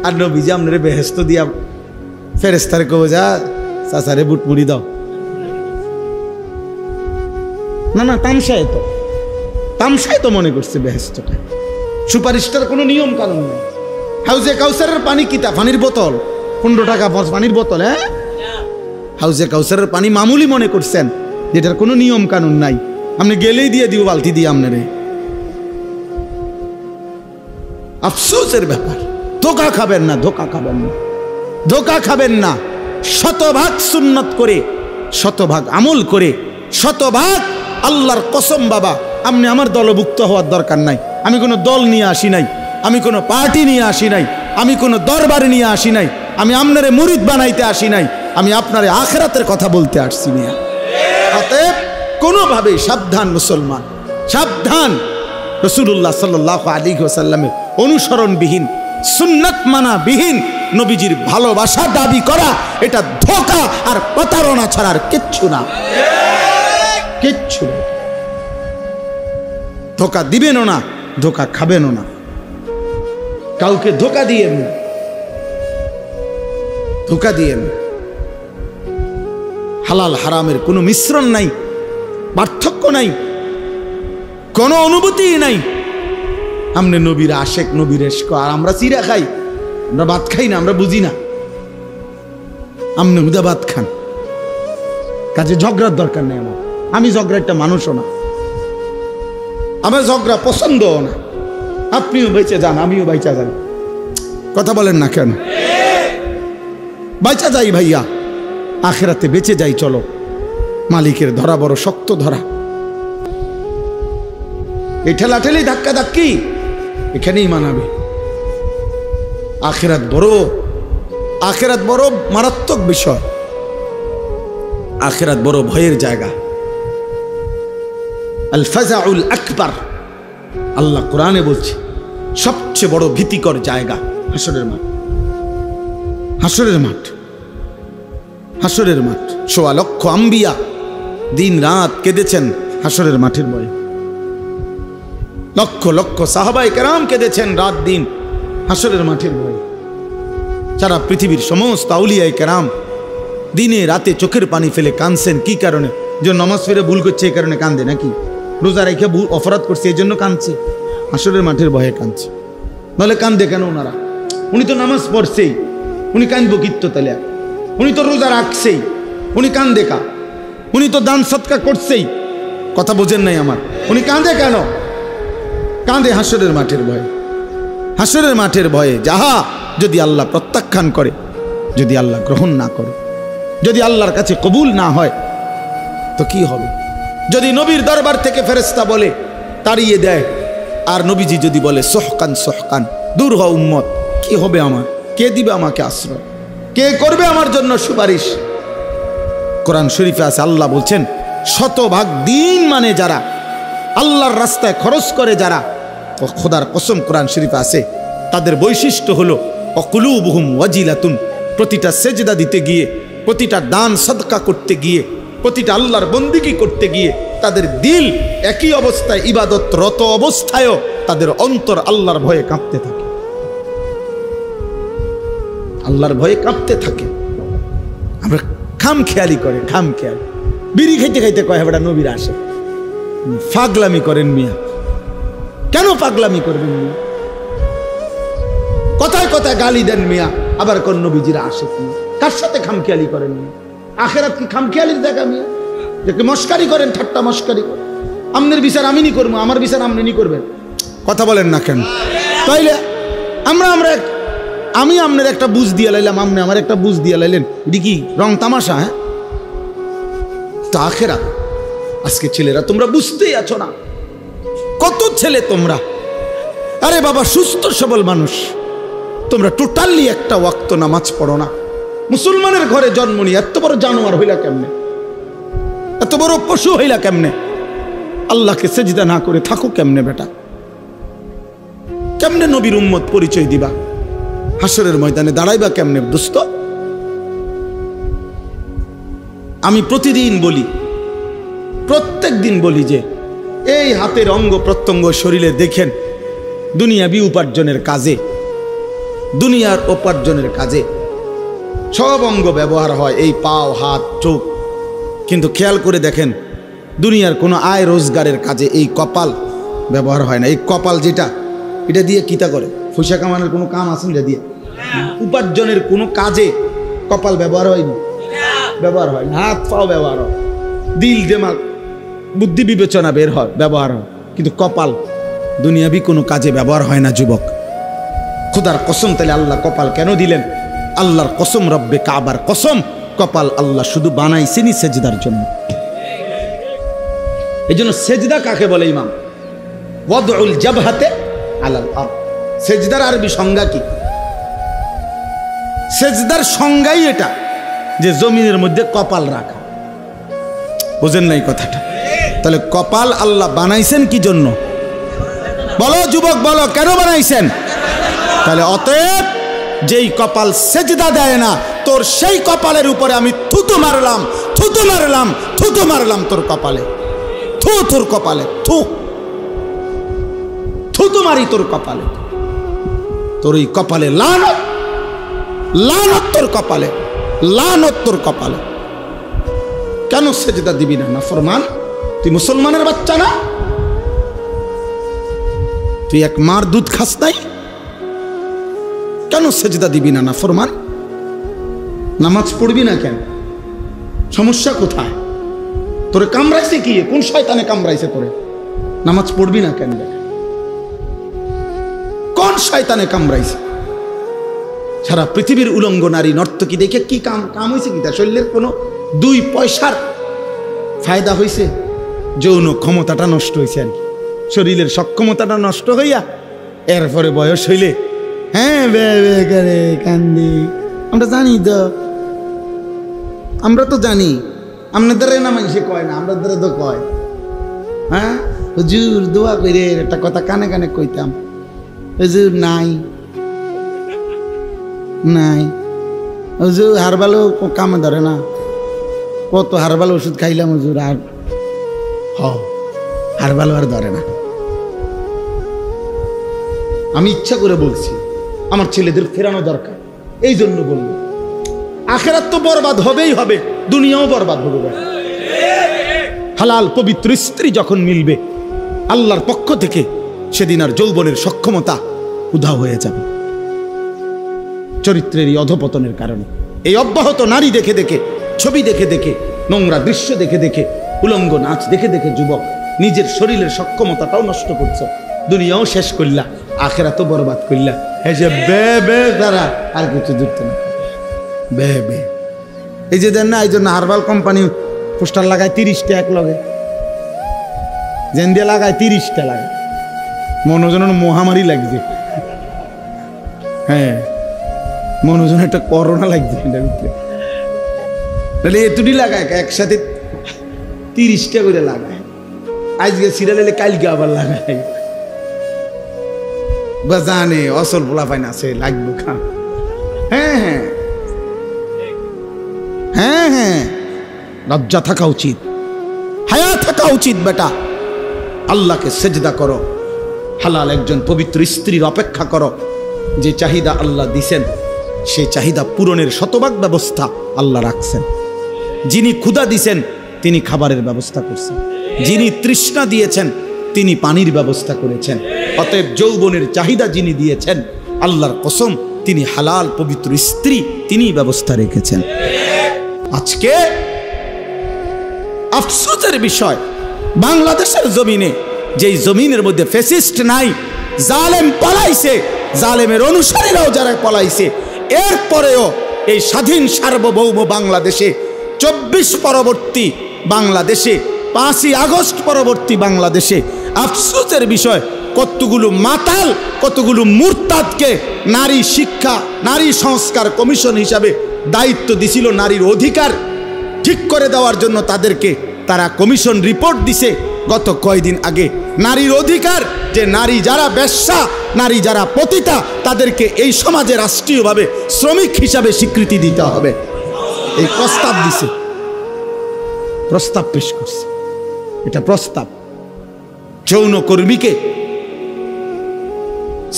আর নবীজি আপনারে বেহেশত দিয়া ফেরেশতারে কবে যা চাচারে বুট মুড়ি দাও। না না, তামসায় তো মনে করছে বেহেশতটা। সুপারিশটার কোনো নিয়ম কানুন নেই। হাউজে কাউসারের পানি কিতা? পানির বোতল, 15 টাকা পানির বোতল। হ্যাঁ, হাউজে কাউসারের পানি মামুলি মনে করছেন, যেটার কোনো নিয়ম কানুন নাই। আপনি গেলেই দিয়ে দিব বালতি দিয়ে আপনারে। আফসোসের ব্যাপার। ধোকা খাবেন না, ধোকা খাবেন না, ধোকা খাবেন না। শতভাগ সুন্নত করে, শতভাগ আমল করে, শতভাগ আল্লাহর কসম বাবা, আপনি আমার দলভুক্ত হওয়ার দরকার নাই। আমি কোনো দল নিয়ে আসি নাই, আমি কোনো পার্টি নিয়ে আসি নাই, আমি কোনো দরবার নিয়ে আসি নাই, আমি আপনারে মুরিদ বানাইতে আসি নাই, আমি আপনারে আখিরাতের কথা বলতে আসছি মিয়া। অতএব কোনোভাবেই সাবধান মুসলমান, সাবধান। রাসূলুল্লাহ সাল্লাল্লাহু আলাইহি ওয়াসাল্লামের অনুসরণবিহীন, সুন্নাত মানাবিহীন নবীজির ভালোবাসা দাবি করা এটা ধোঁকা আর প্রতারণা ছাড়া আর কিচ্ছু না, কিচ্ছু না। ধোঁকা দিবেনও না, ধোঁকা খাবেনও না, কাউকে ধোঁকা দিয়েন না, ধোঁকা দিয়েন। হালাল হারামের কোনো মিশ্রণ নাই, পার্থক্য নাই, কোনো অনুভূতি নাই। আমনে নবীর আশেক, নবীর এশক, আর আমরা চিরা খাই, আমরা ভাত খাই না, আমরা বুঝি না। আমনে হুদা ভাত খান, কাজে ঝগড়ার দরকার নেই আমার। আমি ঝগড়া একটা মানুষও না, আমার ঝগড়া পছন্দও না। আপনিও বেঁচে যান, আমিও বাইচা যাই। কথা বলেন না কেন? বাইচা যাই ভাইয়া, আখেরাতে বেঁচে যাই। চলো, মালিকের ধরা বড় শক্ত ধরা। এই ঠেলাঠেলি ধাক্কা ধাক্কি এখানেই মানাবে। আখেরাত বড় মারাত্মক বিষয়, আখেরাত বড় ভয়ের জায়গা। আল ফাজাউল আকবার, আল্লাহ কোরআনে বলছে সবচেয়ে বড় ভীতিকর জায়গা হাসরের মাঠ। হাসরের মাঠ, হাসরের মাঠ। ১৬ লক্ষ আম্বিয়া দিন রাত কেঁদেছেন হাসরের মাঠের ভয়ে। লক্ষ লক্ষ সাহাবায়ে কেরাম কেঁদেছেন রাত দিন হাসরের মাঠের ভয়ে। সারা পৃথিবীর সমস্ত আউলিয়ায়ে কেরাম দিনে রাতে চোখের পানি ফেলে কাঁদছেন। কি কারণে? যে নামাজ ফিরে ভুল করছে এই কারণে কান্দে, নাকি রোজা রেখে ভুল অপরাধ করছে এই জন্য কাঁদছে? হাসরের মাঠের ভয়ে কাঁদছে। নাহলে কান্দে কেন ওনারা? উনি তো নামাজ পড়ছেই, উনি কান্দবো কিত্ত তাহলে? উনি তো রোজা রাখছেই, উনি কান্দে কা? উনি তো দান সৎকা করছেই। কথা বোঝেন নাই আমার? উনি কাঁদে কেন? কাঁদে হাসরের মাঠের ভয়ে। হাসরের মাঠের ভয়ে যাহা যদি আল্লাহ প্রত্যাখ্যান করে, যদি আল্লাহ গ্রহণ না করে, যদি আল্লাহর কাছে কবুল না হয় তো কি হবে? যদি নবীর দরবার থেকে ফেরেশতা বলে তাড়িয়ে দেয়, আর নবীজি যদি বলে সহকান সহকান, দূর হ উম্মত, কি হবে আমার? কে দিবে আমাকে আশ্রয়? কে করবে আমার জন্য সুপারিশ? কোরআন শরীফে আছে, আল্লাহ বলছেন শতভাগ দিন মানে যারা আল্লাহর রাস্তায় খরচ করে, যারা, খোদার কসম কোরআন শরীফে আছে তাদের বৈশিষ্ট্য হলো অকুলুবুহুম ওয়াজিলাতুন। প্রতিটা সেজদা দিতে গিয়ে, প্রতিটা দান সদকা করতে গিয়ে, প্রতিটা আল্লাহর বন্দিগি করতে গিয়ে তাদের দিল একই অবস্থায়, ইবাদতরত অবস্থায়ও তাদের অন্তর আল্লাহর ভয়ে কাঁপতে থাকে, আল্লাহর ভয়ে কাঁপতে থাকে। আমরা খাম খেয়ালি করে, খাম খেয়াল বিড়ি খাইতে খাইতে কয় বেটা নবীর আসে। পাগলামি করেন মিয়া, কেন পাগলামি করবেন মিয়া? কথায় কথায় গালি দেন মিয়া, আবার কোন নবীজিরা আসে মিয়া। কার সাথে খামখেয়ালি করেন মিয়া? আখেরাত কি খামখেয়ালির জায়গা মিয়া? যে মস্কারি করেন, ঠাট্টা মস্কারি করেন। আমনের বিচার আমি নি করবো, আমার বিচার আপনি নি করবেন। কথা বলেন না কেন? তাইলে আমরা আমি আপনার একটা বুঝ দিয়ে লাইলাম, আপনি আমার একটা বুঝ দিয়ে লাইলেন, এটি কি রং তামাশা? হ্যাঁ, তো আখেরাত। আজকে ছেলেরা তোমরা বুঝতেই আছো না, কত ছেলে তোমরা, আরে বাবা সুস্থ সবল মানুষ, তোমরা টোটালি একটা ওয়াক্ত নামাজ পড়ো না। মুসলমানের ঘরে জন্ম নিয়ে এত বড় জানোয়ার হইলা কেমনে? এত বড় পশু হইলা কেমনে? আল্লাহকে সেজদা না করে থাকো কেমনে বেটা? কেমনে নবীর উম্মত পরিচয় দিবা? হাসরের ময়দানে দাঁড়াইবা কেমনে দোস্ত? আমি প্রতিদিন বলি, প্রত্যেক দিন বলি যে এই হাতের অঙ্গ প্রত্যঙ্গ শরীরে দেখেন দুনিয়াবি উপার্জনের কাজে, দুনিয়ার উপার্জনের কাজে সব অঙ্গ ব্যবহার হয়, এই পাও, হাত, চোখ। কিন্তু খেয়াল করে দেখেন দুনিয়ার কোনো আয় রোজগারের কাজে এই কপাল ব্যবহার হয় না। এই কপাল যেটা, এটা দিয়ে কিতা করে? পয়সা কামানোর কোনো কাম আছে এটা দিয়ে? উপার্জনের কোনো কাজে কপাল ব্যবহার হয়নি, ব্যবহার হয় না। হাত পাও ব্যবহার হয়, দিল দিমাগ বুদ্ধি বিবেচনা বের হয়, ব্যবহার হয়, কিন্তু কপাল দুনিয়াবি কোনো কাজে ব্যবহার হয় না যুবক। খোদার কসম, তাহলে আল্লাহ কপাল কেন দিলেন? আল্লাহর কসম, রব্বে কাবার কসম, কপাল আল্লাহ শুধু বানাইছেনই সেজদার জন্য। এই জন্য সেজদা কাকে বলে ইমাম? ওয়াদউল জাবহাতে আলাল আরদ। সেজদার আরবি সংজ্ঞা কি? সেজদার সংজ্ঞাই এটা, যে জমিনের মধ্যে কপাল রাখা। বুঝেন নাই কথাটা? তাহলে কপাল আল্লাহ বানাইছেন কি জন্য? বলো যুবক, বলো কেন বানাইছেন? তাহলে অতএব যেই কপাল সেজদা দেয় না, তোর সেই কপালের উপরে আমি থুতু মারলাম, থুতু মারলাম, থুতু মারলাম তোর কপালে, থু তোর কপালে, থু থুতু মারি তোর কপালে। তোর এই কপালে লানত, লানত তোর কপালে, লানত তোর কপালে। কেন সেজদা দিবি না? নাফরমান, তুই মুসলমানের বাচ্চা না? তুই এক মার দুধ খাস নাই? কেন সেজদা দিবি না? নাফরমান, নামাজ পড়বি না কেন? সমস্যা কোথায়? তোরে কামড়াইছে কি? কোন শয়তানে কামড়াইছে তোরে? নামাজ পড়বি না কেন? কোন শয়তানে কামড়াইছে? সারা পৃথিবীর উলঙ্গ নারী নর্তকী দেখে কি কাম হয়েছে? কি তার শরীরের কোনো 2 পয়সার ফায়দা হয়েছে? যৌন ক্ষমতাটা নষ্ট হয়েছে আর কি, শরীরের সক্ষমতাটা নষ্ট হইয়া এরপরে বয়স হইলে হ্যাঁ বে বে করে কান্দি। আমরা জানি তো, আমরা তো জানি, আপনাদের না মানুষে কয় না, আমাদের তো কয়। হ্যাঁ হুজুর দোয়া করে একটা কথা কানে কানে কইতাম, হুজুর নাই নাই, হুজুর হারবালও কামে ধরে না, কত হারবাল ওষুধ খাইলাম হুজুর, আর হারবালও আর ধরে না। আমি ইচ্ছা করে বলছি আমার ছেলেদের ফেরানো দরকার, এই জন্য বলবো। আখেরাত তো বরবাদ হবেই হবে, দুনিয়াও বরবাদ হবে। হালাল পবিত্র স্ত্রী যখন মিলবে আল্লাহর পক্ষ থেকে, সেদিন আর যৌবনের সক্ষমতা উধাও হয়ে যাবে চরিত্রের এই অধপতনের কারণে। এই অব্যাহত নারী দেখে দেখে, ছবি দেখে দেখে, নোংরা দৃশ্য দেখে দেখে, উলঙ্গ নাচ দেখে দেখে যুবক নিজের শরীরের সক্ষমতাটাও নষ্ট করছে, দুনিয়াও শেষ করলা, আখেরাতও বরবাদ করলা। এই যে বে বে দ্বারা আর কিছু ধরতে না, বে বে। এই যে দেন না, এই জন্য হারবাল কোম্পানি পোস্টার লাগায় 30টা এক লগে, জেন দিয়ে লাগায় 30টা লাগায়, মনোজন মহামারী লাগছে। হ্যাঁ মনোজন একটা করোনা লাগছে এটার ভিতরে, তাহলে এতুটি লাগায় একসাথে 30টা করে লাগায়, আজকে সিরিয়ালে কালকে আবার লাগায়। বা জানে অসল পোলা পাইন আছে লাগবো খা। হ্যাঁ হ্যাঁ হ্যাঁ হ্যাঁ, লজ্জা থাকা উচিত, হায়া থাকা উচিত। বেটা আল্লাহকে সেজদা করো, হালাল একজন পবিত্র স্ত্রীর অপেক্ষা করো। যে চাহিদা আল্লাহ দিছেন সেই চাহিদা পূরণের শতভাগ ব্যবস্থা আল্লাহ রাখছেন। যিনি ক্ষুধা দিছেন তিনি খাবারের ব্যবস্থা করছেন, যিনি তৃষ্ণা দিয়েছেন তিনি পানির ব্যবস্থা করেছেন। অতএব যৌবনের চাহিদা যিনি দিয়েছেন, আল্লাহর কসম তিনি হালাল পবিত্র স্ত্রী তিনি ব্যবস্থা রেখেছেন। আজকে আফসোসের বিষয়, বাংলাদেশের জমিনে, যেই জমিনের মধ্যে ফ্যাসিস্ট নাই, জালেম পলাইছে, জালেমের অনুসারীরাও যারা পলাইছে, এরপরেও এই স্বাধীন সার্বভৌম বাংলাদেশে 24 পরবর্তী বাংলাদেশে, 5ই আগস্ট পরবর্তী বাংলাদেশে আফসোসের বিষয়, কতগুলো মাতাল, কতগুলো মুরতাদকে নারী শিক্ষা, নারী সংস্কার কমিশন হিসাবে দায়িত্ব দিছিল নারীর অধিকার ঠিক করে দেওয়ার জন্য। তাদেরকে তারা কমিশন রিপোর্ট দিছে গত কয়েকদিন আগে, নারীর অধিকার, যে নারী যারা বেশ্যা, নারী যারা পতিতা, তাদেরকে এই সমাজে রাষ্ট্রীয়ভাবে শ্রমিক হিসাবে স্বীকৃতি দিতে হবে। এই প্রস্তাব দিছে, প্রস্তাব পেশ করছে। এটা প্রস্তাব, যৌনকর্মীকে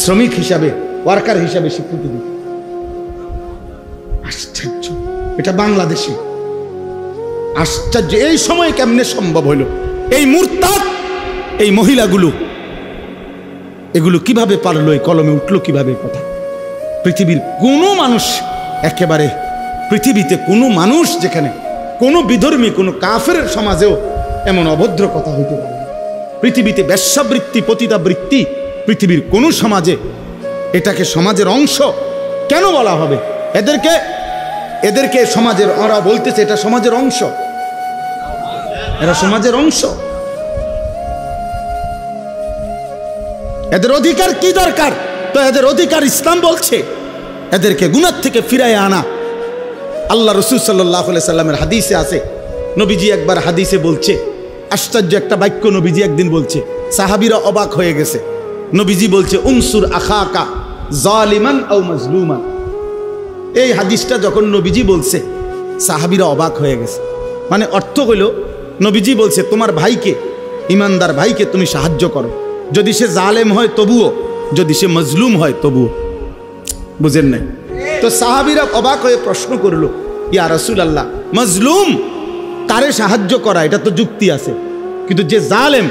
শ্রমিক হিসাবে, ওয়ার্কার হিসাবে স্বীকৃতি দিতে। আশ্চর্য, এটা বাংলাদেশে আশ্চর্য। এই সময় কেমনে সম্ভব হইল? এই মুরতাদ, এই মহিলাগুলো এগুলো কিভাবে পারলো? এই কলমে উঠলো কিভাবে কথা? পৃথিবীর কোনো মানুষ, একেবারে পৃথিবীতে কোনো মানুষ, যেখানে কোনো বিধর্মী, কোনো কাফের সমাজেও এমন অভদ্র কথা হইতে পারে না। পৃথিবীতে বেশ্যাবৃত্তি, পতিতাবৃত্তি পৃথিবীর কোনো সমাজে, এটাকে সমাজের অংশ কেন বলা হবে? এদেরকে সমাজের, ওরা বলতেছে এটা সমাজের অংশ, এরা সমাজের অংশ। এদের অধিকার কি দরকার? তো এদের অধিকার ইসলাম বলছে এদেরকে গুনাহ থেকে ফিরায় আনা। আল্লাহ রাসূল সাল্লাল্লাহু আলাইহি সাল্লামের হাদিসে আছে, নবীজি একবার হাদিসে বলছে, আশ্চর্য একটা বাক্য নবীজি একদিন বলছে, সাহাবীরা অবাক হয়ে গেছে। নবীজি বলছে, উনসুর আখাকা জালিমান আও মাজলুমান। এই হাদিসটা যখন নবীজি বলছে, সাহাবীরা অবাক হয়ে গেছে। মানে অর্থ হইল, নবীজি বলছে তোমার ভাইকে, ইমানদার ভাইকে তুমি সাহায্য করো, যদি সে জালেম হয় তবুও, যদি সে মজলুম হয় তবুও। বুঝেন নাই? তো সাহাবীরা অবাক হয়ে প্রশ্ন করলো, ইয়া রাসূলুল্লাহ, মজলুম তারে সাহায্য করা এটা তো যুক্তি আছে, কিন্তু যে জালেম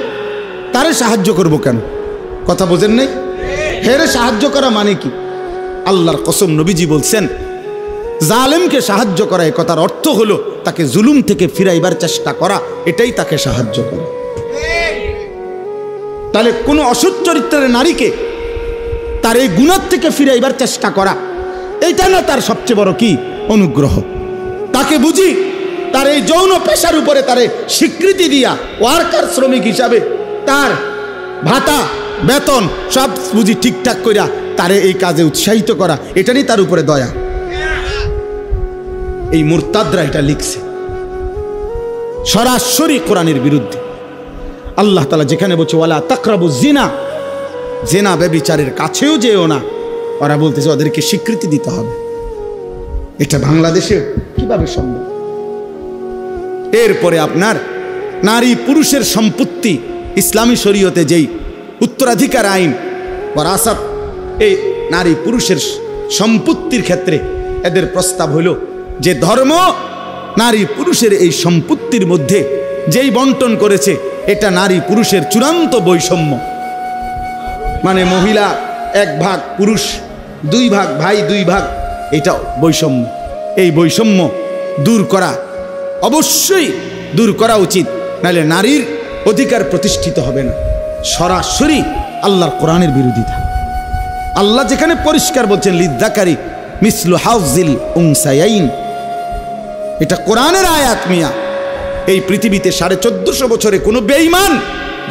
তারে সাহায্য করব কেন? কথা বোঝেন নাই? হেরে সাহায্য করা মানে কি? আল্লাহর কসম, নবীজি বলছেন জালেমকে সাহায্য করা, এই কথার অর্থ হলো তাকে জুলুম থেকে ফিরাইবার চেষ্টা করা, এটাই তাকে সাহায্য করে। তাহলে কোনো অসৎ চরিত্রের নারীকে তার এই গুনাহ থেকে ফিরাইবার চেষ্টা করা, এইটা না তার সবচেয়ে বড় কি অনুগ্রহ? তাকে বুঝি তার এই যৌন পেশার উপরে তারে স্বীকৃতি দিয়া ওয়ার্কার, শ্রমিক হিসাবে তার ভাতা বেতন সব বুঝি ঠিকঠাক করিয়া তারে এই কাজে উৎসাহিত করা, এটারই তার উপরে দয়া। এই মুরতাদরা এটা লিখছে সরাসরি কোরআনের বিরুদ্ধে। আল্লাহ তাআলা যেখানে বলছে ওয়ালা তাকরাবু জিনা, জিনা ব্যভিচারের কাছেও যেও না, ওরা বলতেছে ওদেরকে স্বীকৃতি দিতে হবে। এটা বাংলাদেশে কিভাবে সম্ভব? এরপরে আপনার নারী পুরুষের সম্পত্তি, ইসলামী শরীয়তে যেই উত্তরাধিকার আইন ওয়ারাসাত, এই নারী পুরুষের সম্পত্তির ক্ষেত্রে এদের প্রস্তাব হলো যে ধর্ম নারী পুরুষের এই সম্পত্তির মধ্যে যেই বন্টন করেছে, এটা নারী পুরুষের চূড়ান্ত বৈষম্য। মানে মহিলা 1 ভাগ, পুরুষ 2 ভাগ, ভাই 2 ভাগ, এটা বৈষম্য। এই বৈষম্য দূর করা, অবশ্যই দূর করা উচিত, নাহলে নারীর অধিকার প্রতিষ্ঠিত হবে না। সরাসরি আল্লাহর কোরআনের বিরোধিতা। আল্লাহ যেখানে পরিষ্কার বলছেন লিযযাকারি মিসলু হাযিল উনসায়াইন, এটা কোরআনের আয়াত মিয়া। এই পৃথিবীতে 1450 বছরে কোনো বেঈমান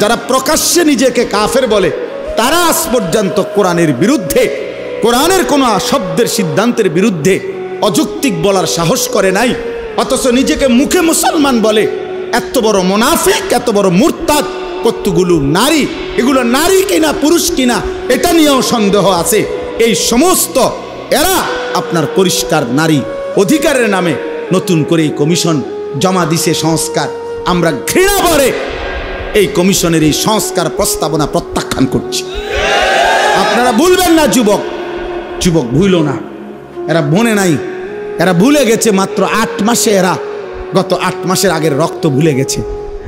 যারা প্রকাশ্যে নিজেকে কাফের বলে, তারা আজ পর্যন্ত কোরআনের বিরুদ্ধে, কোরআনের কোনো শব্দের সিদ্ধান্তের বিরুদ্ধে অযৌক্তিক বলার সাহস করে নাই, অথচ নিজেকে মুখে মুসলমান বলে। এত বড় মুনাফিক, এত বড় মুরতাদ কতগুলো নারী, এগুলো নারী কিনা পুরুষ কিনা এটা নিয়েও সন্দেহ আছে। এই সমস্ত এরা আপনার পরিষ্কার নারী অধিকারের নামে নতুন করে এই কমিশন জমা দিছে সংস্কার। আমরা ঘৃণা ভরে এই কমিশনের এই সংস্কার প্রস্তাবনা প্রত্যাখ্যান করছি। আপনারা ভুলবেন না, যুবক যুবক ভুলো না, এরা বনে নাই, এরা ভুলে গেছে মাত্র 8 মাসে, এরা গত 8 মাসের আগের রক্ত ভুলে গেছে।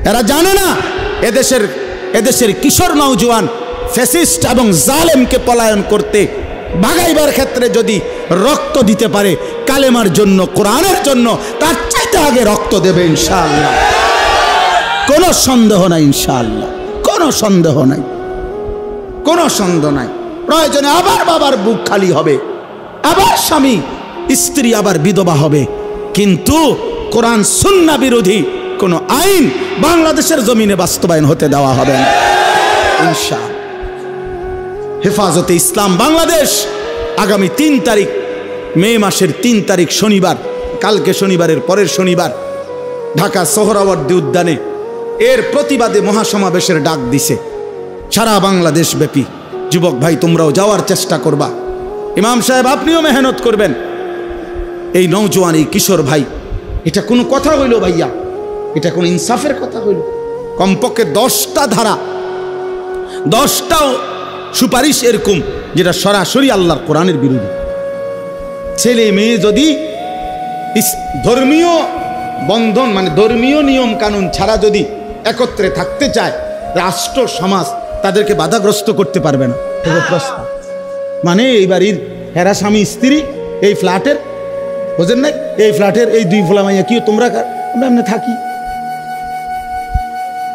এরা জানে না এদেশের কিশোর নওজোয়ান ফ্যাসিস্ট এবং জালেমকে পলায়ন করতে ভাগাইবার ক্ষেত্রে যদি রক্ত দিতে পারে কালেমার জন্য, কোরআনের জন্য, তার চাইতে আগে রক্ত দেবে ইনশাআল্লাহ। কোনো সন্দেহ নাই ইনশাআল্লাহ, কোনো সন্দেহ নাই, কোনো সন্দেহ নাই। প্রয়োজনে আবার বাবার বুক খালি হবে, আবার স্বামী স্ত্রী আবার বিধবা হবে, কিন্তু কোরআন সুন্নাহ বিরোধী কোনো আইন বাংলাদেশের জমিনে বাস্তবায়ন হতে দেওয়া হবে না ইনশাআল্লাহ। হেফাজতে ইসলাম বাংলাদেশ আগামী 3 তারিখ, মে মাসের 3 তারিখ শনিবার, কালকে শনিবারের পরের শনিবার ঢাকা সোহরাওয়ার্দী উদ্যানে এর প্রতিবাদে মহাসমাবেশের ডাক দিছে সারা বাংলাদেশ ব্যাপী। যুবক ভাই তোমরাও যাওয়ার চেষ্টা করবা, ইমাম সাহেব আপনিও মেহনত করবেন। এই নওজোয়ান, এই কিশোর ভাই, এটা কোনো কথা হইল ভাইয়া? এটা কোনো ইনসাফের কথা হইল? কমপক্ষে 10টা ধারা, 10টা সুপারিশ এরকম যেটা সরাসরি আল্লাহর কোরআনের বিরুদ্ধে। ছেলে মেয়ে যদি ধর্মীয় বন্ধন মানে ধর্মীয় নিয়ম কানুন ছাড়া যদি একত্রে থাকতে চায়, রাষ্ট্র সমাজ তাদেরকে বাধাগ্রস্ত করতে পারবে না। প্রস্তাব মানে এই বাড়ির হেরা স্বামী স্ত্রী এই ফ্ল্যাটের, বুঝেন নাই, এই ফ্ল্যাটের এই 2 ফোলা মাইয়া কি তোমরা, আমরা এমনি থাকি,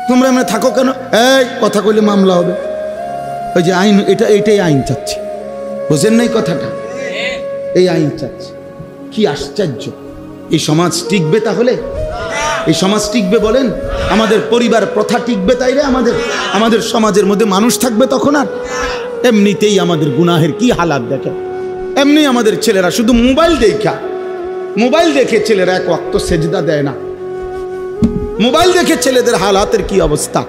তোমরা এমনি থাকো কেন? এই কথা কইলে মামলা হবে। ওই যে আইন, এইটাই আইন চাচ্ছে, বুঝেন নাই কথাটা? এই আইন চাচ্ছে। কি আশ্চর্য! এই সমাজ টিকবে তাহলে? এই সমাজ টিকবে বলেন? আমাদের পরিবার প্রথা টিকবে তাইলে আমাদের সমাজের মধ্যে মানুষ থাকবে তখন? আর এমনিতেই আমাদের গুনাহের কি হালাত দেখেন, এমনি আমাদের ছেলেরা শুধু মোবাইল দেখে ছেলেরা এক ওয়াক্ত সেজদা দেয় না। মোবাইল দেখে ছেলেদের হালাতের কি অবস্থা।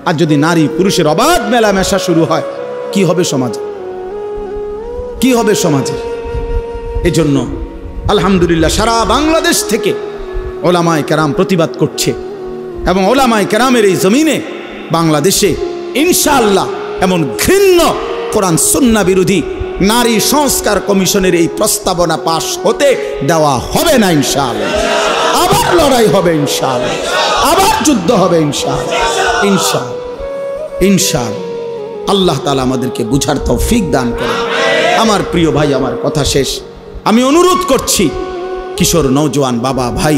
আর যদি নারী পুরুষের অবাধ মেলামেশা শুরু হয়, কি হবে সমাজে, কি হবে সমাজে? এজন্য আলহামদুলিল্লাহ সারা বাংলাদেশ থেকে ওলামায়ে কেরাম প্রতিবাদ করছে, এবং ওলামায়ে কেরামের এই জমিনে বাংলাদেশে ইনশাআল্লাহ এমন ঘৃণ্য কোরআন সুন্নাহ বিরোধী নারী সংস্কার কমিশনের এই প্রস্তাবনা পাশ হতে দেওয়া হবে না ইনশাআল্লাহ। আবার লড়াই হবে ইনশাআল্লাহ, আবার যুদ্ধ হবে ইনশাআল্লাহ, ইনশাআল্লাহ, ইনশাআল্লাহ। আল্লাহ তাআলা আমাদেরকে বুঝার তৌফিক দান করেন। আমার প্রিয় ভাই, আমার কথা শেষ। আমি অনুরোধ করছি কিশোর নওজোয়ান বাবা ভাই,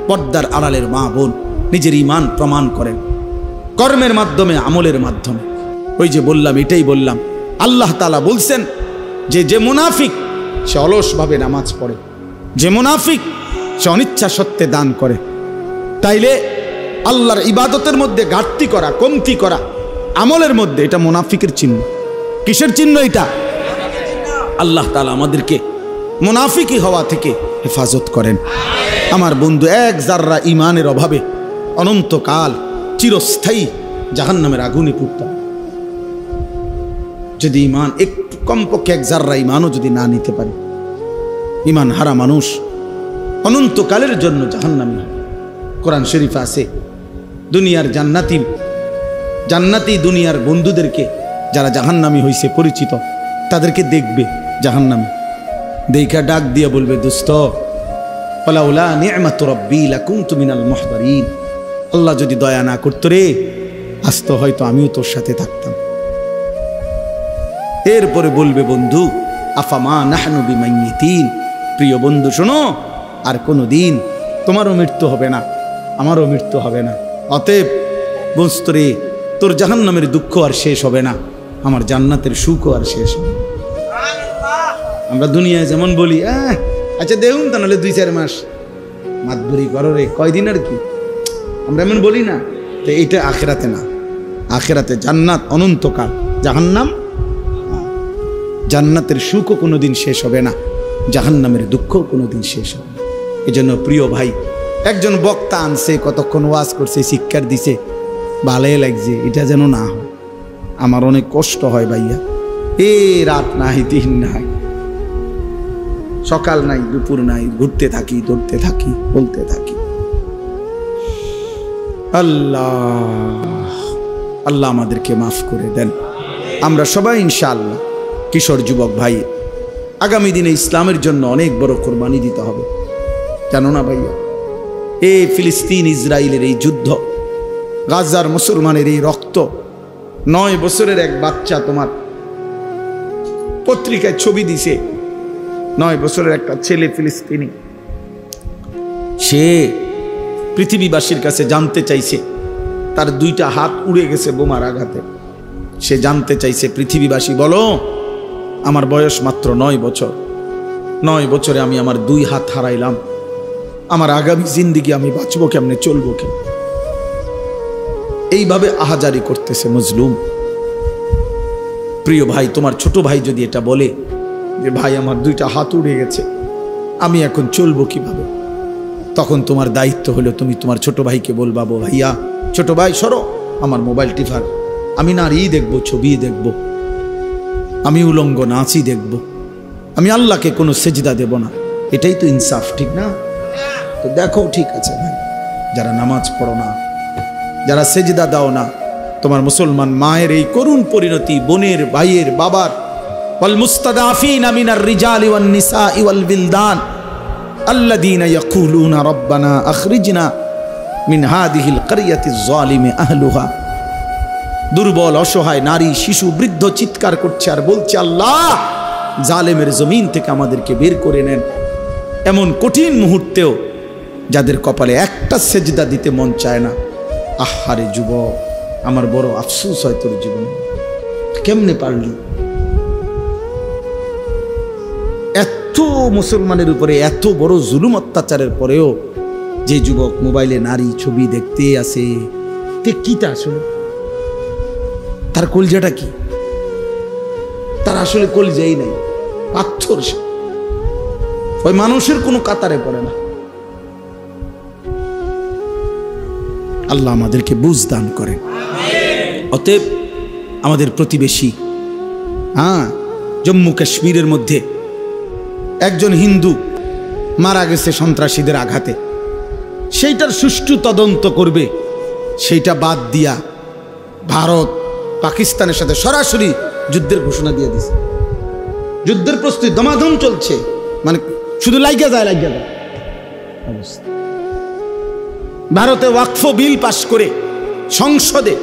পর্দার আড়ালের মা বোন, নিজের ঈমান প্রমাণ করেন কর্মের মাধ্যমে, আমলের মাধ্যমে। ওই যে বললাম, এটাই বললাম, আল্লাহ তাআলা বলছেন যে মুনাফিক সে অলসভাবে নামাজ পড়ে, যে মুনাফিক সে অনিচ্ছা সত্ত্বে দান করে। তাইলে আল্লাহর ইবাদতের মধ্যে ঘাটতি করা, কমতি করা, আমলের মধ্যে, এটা মুনাফিকের চিহ্ন। কিসের চিহ্ন এটা? আল্লাহ তাআলা আমাদেরকে মুনাফিকি হওয়া থেকে হেফাজত করেন। আমার বন্ধু, এক জাররা ইমানের অভাবে অনন্তকাল চিরস্থায়ী জাহান্নামের আগুনে পুড়তে। যদি ইমান একটু কমপক্ষে এক জাররা ইমানও যদি না নিতে পারে, ইমান হারা মানুষ অনন্তকালের জন্য জাহান্নামী হবে। কোরআন শরীফে আছে, দুনিয়ার জান্নাতি দুনিয়ার বন্ধুদেরকে যারা জাহান্নামী হয়েছে পরিচিত, তাদেরকে দেখবে জাহান্নামী, দেখা ডাক দিয়ে বলবে, দোস্ত ওয়ালাউলা নি'মাতু রাব্বি লাকুনতু মিনাল মুহদারিন। আল্লাহ যদি দয়া না করতো রে, আজ তো হয়তো আমিও তোর সাথে থাকতাম। এরপরে বলবে, বন্ধু আফামা নাহনু বিমাইয়িতিন। প্রিয় বন্ধু শোনো, আর কোনো দিন তোমারও মৃত্যু হবে না, আমারও মৃত্যু হবে না। অতএব বস্তু রে, তোর জাহান্নামের দুঃখ আর শেষ হবে না, আমার জান্নাতের সুখও আর শেষ হবে না। আমরা দুনিয়ায় যেমন বলি, আচ্ছা দেখুন তা নাহলে 2-4 মাস মাতবরি করো রে, কয়দিন আর কি, আমরা এমন বলি না? তো এইটা আখিরাতে না। আখিরাতে জান্নাত অনন্তকাল, জাহান্নাম, জান্নাতের সুখও কোনোদিন শেষ হবে না, জাহান্নামের দুঃখও কোনোদিন শেষ হবে না। এজন্য প্রিয় ভাই, একজন বক্তা আনছে, কতক্ষণ ওয়াজ করছে, শিক্ষার দিছে, ভালোই লাগছে, এটা যেন না হয়। আমার অনেক কষ্ট হয় ভাইয়া, রাত নাই, দিন নাই, সকাল নাই, দুপুর নাই, ঘুরতে থাকি, দৌড়তে থাকি, বলতে থাকি। আল্লাহ আমাদেরকে মাফ করে দেন। আমরা সবাই ইনশাআল্লাহ কিশোর যুবক ভাই, আগামী দিনে ইসলামের জন্য অনেক বড় কোরবানি দিতে হবে, জানো না ভাইয়া? এই ফিলিস্তিন ইসরায়েলের এই যুদ্ধ, গাজার মুসলমানের এই রক্ত, 9 বছরের এক বাচ্চা, তোমার পত্রিকায় ছবি দিছে, 9 বছরের একটা ছেলে ফিলিস্তিনি, সে পৃথিবীবাসীর কাছে জানতে চাইছে, তার 2টা হাত উড়ে গেছে বোমার আঘাতে। সে জানতে চাইছে, পৃথিবীবাসী বলো, আমার বয়স মাত্র 9 বছর, 9 বছরে আমি আমার 2 হাত হারাইলাম, আমার আগামী জিন্দিগি আমি বাঁচবো কেমনে, চলবো কেমনে? এইভাবে আহাজারি করতেছে মজলুম। প্রিয় ভাই, তোমার ছোট ভাই যদি এটা বলে যে ভাই আমার 2টা হাত উড়ে গেছে, আমি এখন চলবো কিভাবে, তখন তোমার দায়িত্ব হলো তুমি তোমার ছোট ভাইকে বলবা, ভাইয়া, ছোট ভাই সরো, আমার মোবাইল টিফার, আমি নারী দেখবো, ছবি দেখবো, আমি উলঙ্গ নাচই দেখব, আমি আল্লাহকে কোনো সেজদা দেব না। এটাই তো ইনসাফ, ঠিক না? তো দেখো, ঠিক আছে ভাই, যারা নামাজ পড়ো না, যারা সেজদা দাও না, তোমার মুসলমান মায়ের এই করুণ পরিণতি, বোনের, ভাইয়ের, বাবার, ওয়াল মুস্তাদাফিনা মিনার রিজালি ওয়ান নিসাই ওয়াল বিলদান আল্লাযীনা ইয়াকুলুনা রাব্বানা আখরিজনা মিন হাযিহিল ক্বরিয়াতিজ যালিমি আহলুহা। দুর্বল, অসহায় নারী, শিশু, বৃদ্ধ চিৎকার করছে আর বলছে, আল্লাহ জালেমের জমিন থেকে আমাদেরকে বের করে নেন। এমন কঠিন মুহূর্তেও যাদের কপালে একটা সেজদা দিতে মন চায় না। আহারে যুবক, আমার বড় আফসোস হয় তোর জীবনে, কেমনে পারলি? এত মুসলমানের উপরে এত বড় জুলুম অত্যাচারের পরেও যে যুবক মোবাইলে নারী ছবি দেখতে আসে, কিটা আসলে তার কলজাটা কি? তার আসলে কলজাই নাই, পাথর। ওই মানুষের কোনো কাতারে পড়ে না। আল্লাহ আমাদেরকে বুঝ দান করেন। অতএব আমাদের প্রতিবেশী জম্মু কাশ্মীরের মধ্যে একজন হিন্দু মারা গেছে সন্ত্রাসীদের আঘাতে, সেইটার সুষ্ঠু তদন্ত করবে, সেইটা বাদ দিয়া ভারত পাকিস্তানের সাথে সরাসরি যুদ্ধের ঘোষণা দিয়ে দিছে। যুদ্ধের প্রস্তুতি দমাদম চলছে, মানে শুধু লাগিয়া যায় অবস্থা। ভারতে ওয়াকফ বিল পাশ করে সংসদে,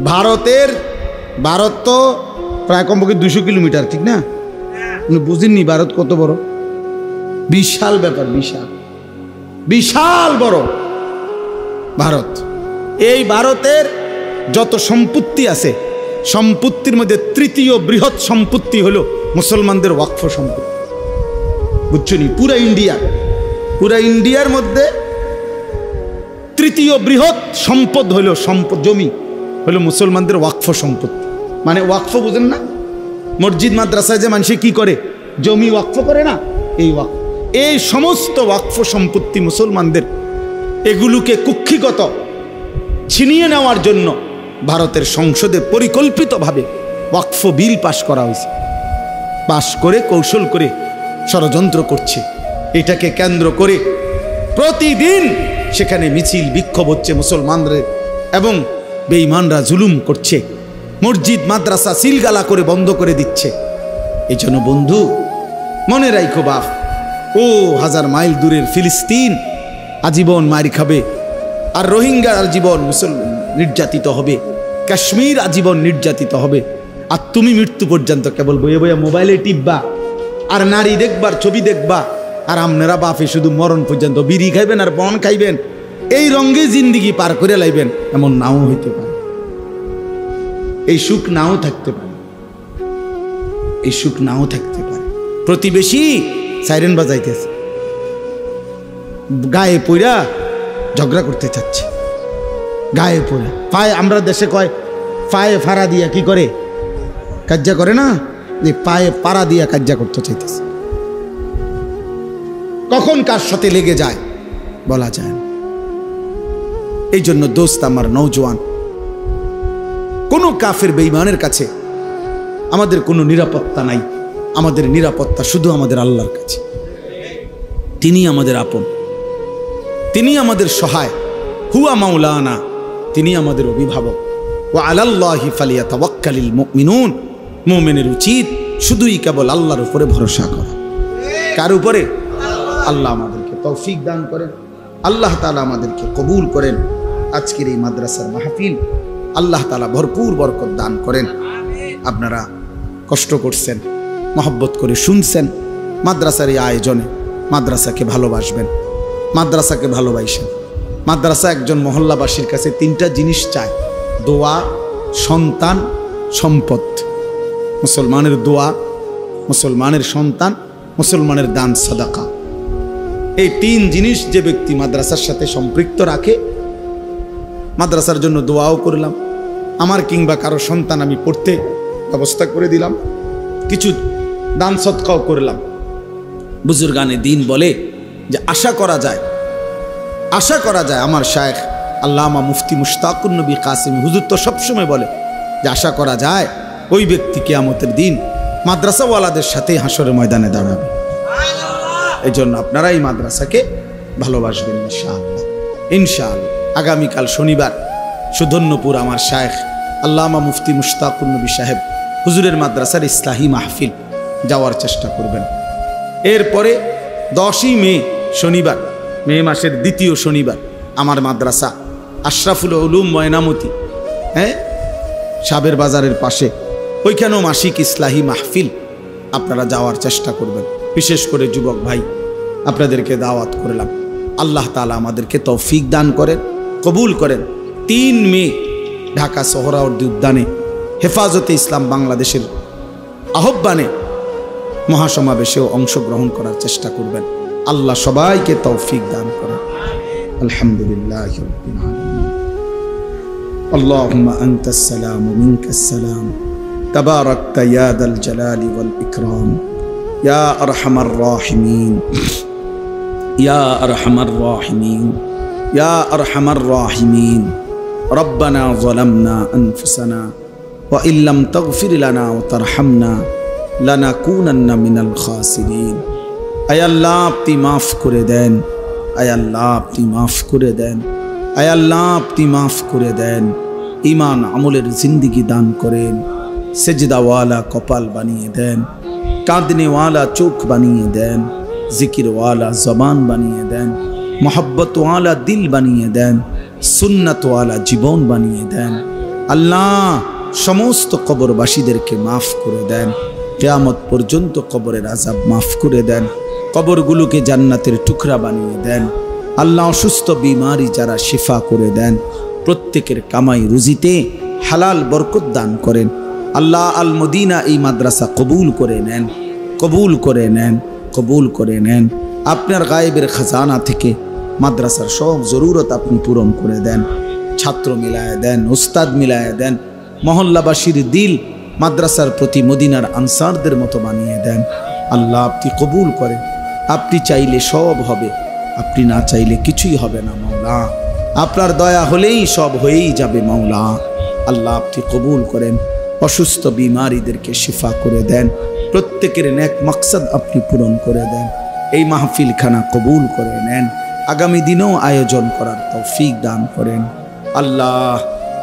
ভারত তো প্রায় কমপক্ষে 200 কিলোমিটার, ঠিক না? বুঝিনি ভারত কত বড়, বিশাল ব্যাপার, বিশাল বড় ভারত। এই ভারতের যত সম্পত্তি আছে, সম্পত্তির মধ্যে তৃতীয় বৃহৎ সম্পত্তি হলো মুসলমানদের ওয়াকফ সম্পত্তি। বুঝছো নি? পুরা ইন্ডিয়ার মধ্যে তৃতীয় বৃহৎ সম্পদ হলো জমি হলো মুসলমানদের ওয়াকফ সম্পত্তি। মানে ওয়াকফ বুঝেন না? মসজিদ মাদ্রাসায় যে মানুষ কি করে, জমি ওয়াকফ করে না, এই ওয়াকফ। এই সমস্ত ওয়াকফ সম্পত্তি মুসলমানদের, এগুলোকে কুক্ষিগত ছিনিয়ে নেওয়ার জন্য ভারতের সংসদে পরিকল্পিতভাবে ওয়াকফ বিল পাশ করা হয়েছে। পাশ করে কৌশল করে ষড়যন্ত্র করছে। এটাকে কেন্দ্র করে প্রতিদিন সেখানে মিছিল বিক্ষোভ হচ্ছে মুসলমানদের, এবং বেঈমানরা জুলুম করছে, মসজিদ মাদ্রাসা সিলগালা করে বন্ধ করে দিচ্ছে। এই জন্য বন্ধু মনে রাখো বাপ, ও 1000 মাইল দূরের ফিলিস্তিন আজীবন মারি খাবে, আর রোহিঙ্গা আজীবন মুসলমান নির্যাতিত হবে, কাশ্মীর আজীবন নির্যাতিত হবে, আর তুমি মৃত্যু পর্যন্ত কেবল বইয়ে বইয়ে মোবাইলে টিপবা আর নারী দেখবার, ছবি দেখবা, আর আপনারা বাপে শুধু মরণ পর্যন্ত বিড়ি খাইবেন আর বন খাইবেন, এই রঙে জিন্দিগি পার করে লাইবেন। এমন নাও হইতে পারে, এই সুখ নাও থাকতে পারে, এই সুখ নাও থাকতে পারে। প্রতিবেশী সাইরেন বাজাইতেছে, গায়ে পইরা ঝগড়া করতে চাচ্ছে, গায়ে পড়ে পায়ে, আমরা দেশে কয় পায়ে ফাড়া দিয়া কি করে, কাজ্জা করে না, যে পায়ে পাড়া দিয়া কাজ্জা করতে চাইতেছে। কখন কার সাথে লেগে যায় বলা যায় না। এই জন্য দোস্ত আমার নওজোয়ান, কোনো কাফের বেঈমানের কাছে আমাদের কোনো নিরাপত্তা নাই। আমাদের নিরাপত্তা শুধু আমাদের আল্লাহর কাছে। তিনি আমাদের আপন, তিনি আমাদের সহায়, হুয়া মাওলানা, তিনি আমাদের অভিভাবক। ওয়া আলাল্লাহি ফালিয়াতাওয়াক্কালিল মুমিনুন, মুমিনের উচিত শুধুই কেবল আল্লাহর উপরে ভরসা করা। কার উপরে? আল্লাহ আমাদেরকে তৌফিক দান করেন, আল্লাহ তাআলা আমাদেরকে কবুল করেন। আজকের এই মাদ্রাসার মাহফিল আল্লাহ তাআলা ভরপুর বরকত দান করেন। আপনারা কষ্ট করছেন, মহব্বত করে শুনছেন, মাদ্রাসার এই আয়োজনে মাদ্রাসাকে ভালোবাসবেন, মাদ্রাসাকে ভালোবাসেন। মাদ্রাসা একজন মহল্লাবাসীর কাছে 3টা জিনিস চায়: দোয়া, সন্তান, সম্পদ। মুসলমানের দোয়া, মুসলমানের সন্তান, মুসলমানের দান সাদাকা। এই 3 জিনিস যে ব্যক্তি মাদ্রাসার সাথে সম্পৃক্ত রাখে, মাদ্রাসার জন্য দোয়াও করলাম, আমার কিংবা কারো সন্তান আমি পড়তে ব্যবস্থা করে দিলাম, কিছু দান সদকাও করলাম। বুজুর্গানে দিন বলে যে আশা করা যায় আমার শায়েখ আল্লামা মুফতি মুশতাকুন নবী কাসিমি হুজুর তো সবসময় বলে যে আশা করা যায় ওই ব্যক্তি কিয়ামতের দিন মাদ্রাসাওয়ালাদের সাথে হাসরের ময়দানে দাঁড়াবে। এই জন্য আপনারা এই মাদ্রাসাকে ভালোবাসবেন ইনশাআল্লাহ। ইনশাআল্লাহ আগামীকাল শনিবার সুধন্যপুর আমার শায়েখ আল্লামা মুফতি মুশতাকুন নবী সাহেব হুজুরের মাদ্রাসার ইসলাহি মাহফিল যাওয়ার চেষ্টা করবেন। এরপরে 10ই মে শনিবার, মে মাসের 2য় শনিবার আমার মাদ্রাসা আশরাফুল উলুম ময়নামতি, সাবের বাজারের পাশে, ওইখানেও মাসিক ইসলাহি মাহফিল আপনারা যাওয়ার চেষ্টা করবেন। বিশেষ করে যুবক ভাই, আপনাদেরকে দাওয়াত করলাম। আল্লাহ তাআলা আমাদেরকে তৌফিক দান করেন, কবুল করেন। 3 মে ঢাকা সোহরাওয়ার্দী উদ্যানে হেফাজতে ইসলাম বাংলাদেশের আহ্বানে মহাসমাবেশেও অংশগ্রহণ করার চেষ্টা করবেন। আল্লাহ সবাইকে তৌফিক দান করেন। আলহামদুলিল্লাহি রাব্বিল আলামিন। আল্লাহুম্মা আনতাস সালাম ওয়া মিনকাস সালাম, তাবারাকতা ইয়া যাল জালালি ওয়াল ইকরাম, ইয়া আরহামার রাহিমিন, ইয়া আরহামার রাহিমিন, ইয়া আরহামার রাহিমিন। রব্বানা যালামনা আনফুসানা ওয়া ইল্লাম তাগফির লানা ওয়া তারহামনা লানাকুনান্না মিনাল খাসিরিন। আয় আল্লাহ আপনি মাফ করে দেন, আয় আল্লাহ আপনি মাফ করে দেন, আয় আল্লাহ আপনি মাফ করে দেন। ঈমান আমলের জিন্দেগি দান করেন, সেজদাওয়ালা কপাল বানিয়ে দেন, কাঁদনেওয়ালা চোখ বানিয়ে দেন, জিকিরওয়ালা জবান বানিয়ে দেন, মোহব্বতওয়ালা দিল বানিয়ে দেন, সুন্নাতওয়ালা জীবন বানিয়ে দেন। আল্লাহ সমস্ত কবরবাসীদেরকে মাফ করে দেন, কিয়ামত পর্যন্ত কবরের আযাব মাফ করে দেন, কবরগুলোকে জান্নাতের টুকরা বানিয়ে দেন। আল্লাহ অসুস্থ বিমারি যারা শিফা করে দেন, প্রত্যেকের কামাই রুজিতে হালাল বরকত দান করেন। আল্লাহ আল মদিনা এই মাদ্রাসা কবুল করে নেন, কবুল করে নেন, কবুল করে নেন। আপনার গায়েবের খাজানা থেকে মাদ্রাসার সব জরুরত আপনি পূরণ করে দেন, ছাত্র মিলায় দেন, উস্তাদ মিলায় দেন, মহল্লাবাসীর দিল মাদ্রাসার প্রতি মদিনার আনসারদের মতো বানিয়ে দেন। আল্লাহ আপনি কবুল করেন। আপনি চাইলে সব হবে, আপনি না চাইলে কিছুই হবে না মাওলা। আপনার দয়া হলেই সব হয়েই যাবে মাওলা। আল্লাহ আপনি কবুল করেন। অসুস্থ বিমারীদেরকে শিফা করে দেন, প্রত্যেকের নেক মাকসাদ আপনি পূরণ করে দেন। এই মাহফিলখানা কবুল করে নেন, আগামী দিনেও আয়োজন করার তৌফিক দান করেন। আল্লাহ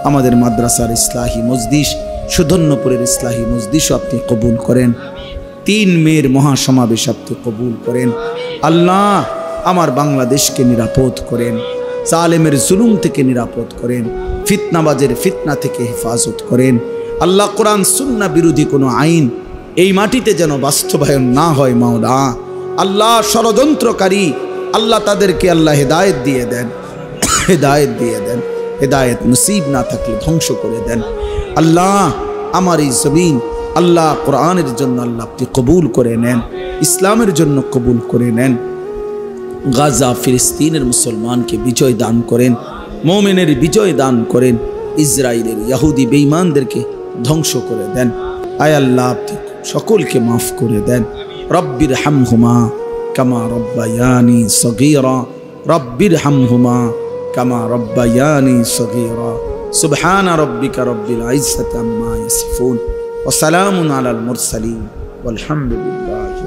আমাদের মাদ্রাসার ইসলাহি মজলিস, সুধন্যপুরের ইসলাহি মজলিসও আপনি কবুল করেন। 3 মের মহাসমাবেশ আপনি কবুল করেন। আল্লাহ আমার বাংলাদেশকে নিরাপদ করেন, জালেমের জুলুম থেকে নিরাপদ করেন, ফিতনাবাজের ফিতনা থেকে হেফাজত করেন। আল্লাহ কোরআন সুন্নাহ বিরোধী কোনো আইন এই মাটিতে যেন বাস্তবায়ন না হয় মাওলা। আল্লাহ ষড়যন্ত্রকারী আল্লাহ তাদেরকে আল্লাহ হেদায়েত দিয়ে দেন, হেদায়েত দিয়ে দেন। হেদায়েত নসিব না থাকলে ধ্বংস করে দেন। আল্লাহ আমার এই জমিন আল্লাহ কোরআনের জন্য আল্লাহ আপনি কবুল করে নেন, ইসলামের জন্য কবুল করে নেন। গাজা ফিলিস্তিনের মুসলমানকে বিজয় দান করেন, মুমিনের বিজয় দান করেন, ইসরায়েলের ইহুদি বেঈমানদেরকে ধ্বংস করে দেন। আয় আল্লাহ আপনি সকলকে মাফ করে দেন। রব্বির হামহুমা কামা রব্বায়ানি সগীরা, রব্বির হামহুমা কামা রব্বায়ানি সগীরা। সুবহানা রব্বিকা রব্বিল ইজ্জাতি আম্মা ইয়াসিফুন ওয়া সালামুন আলাল মুরসালিন ওয়ালহামদুলিল্লাহি।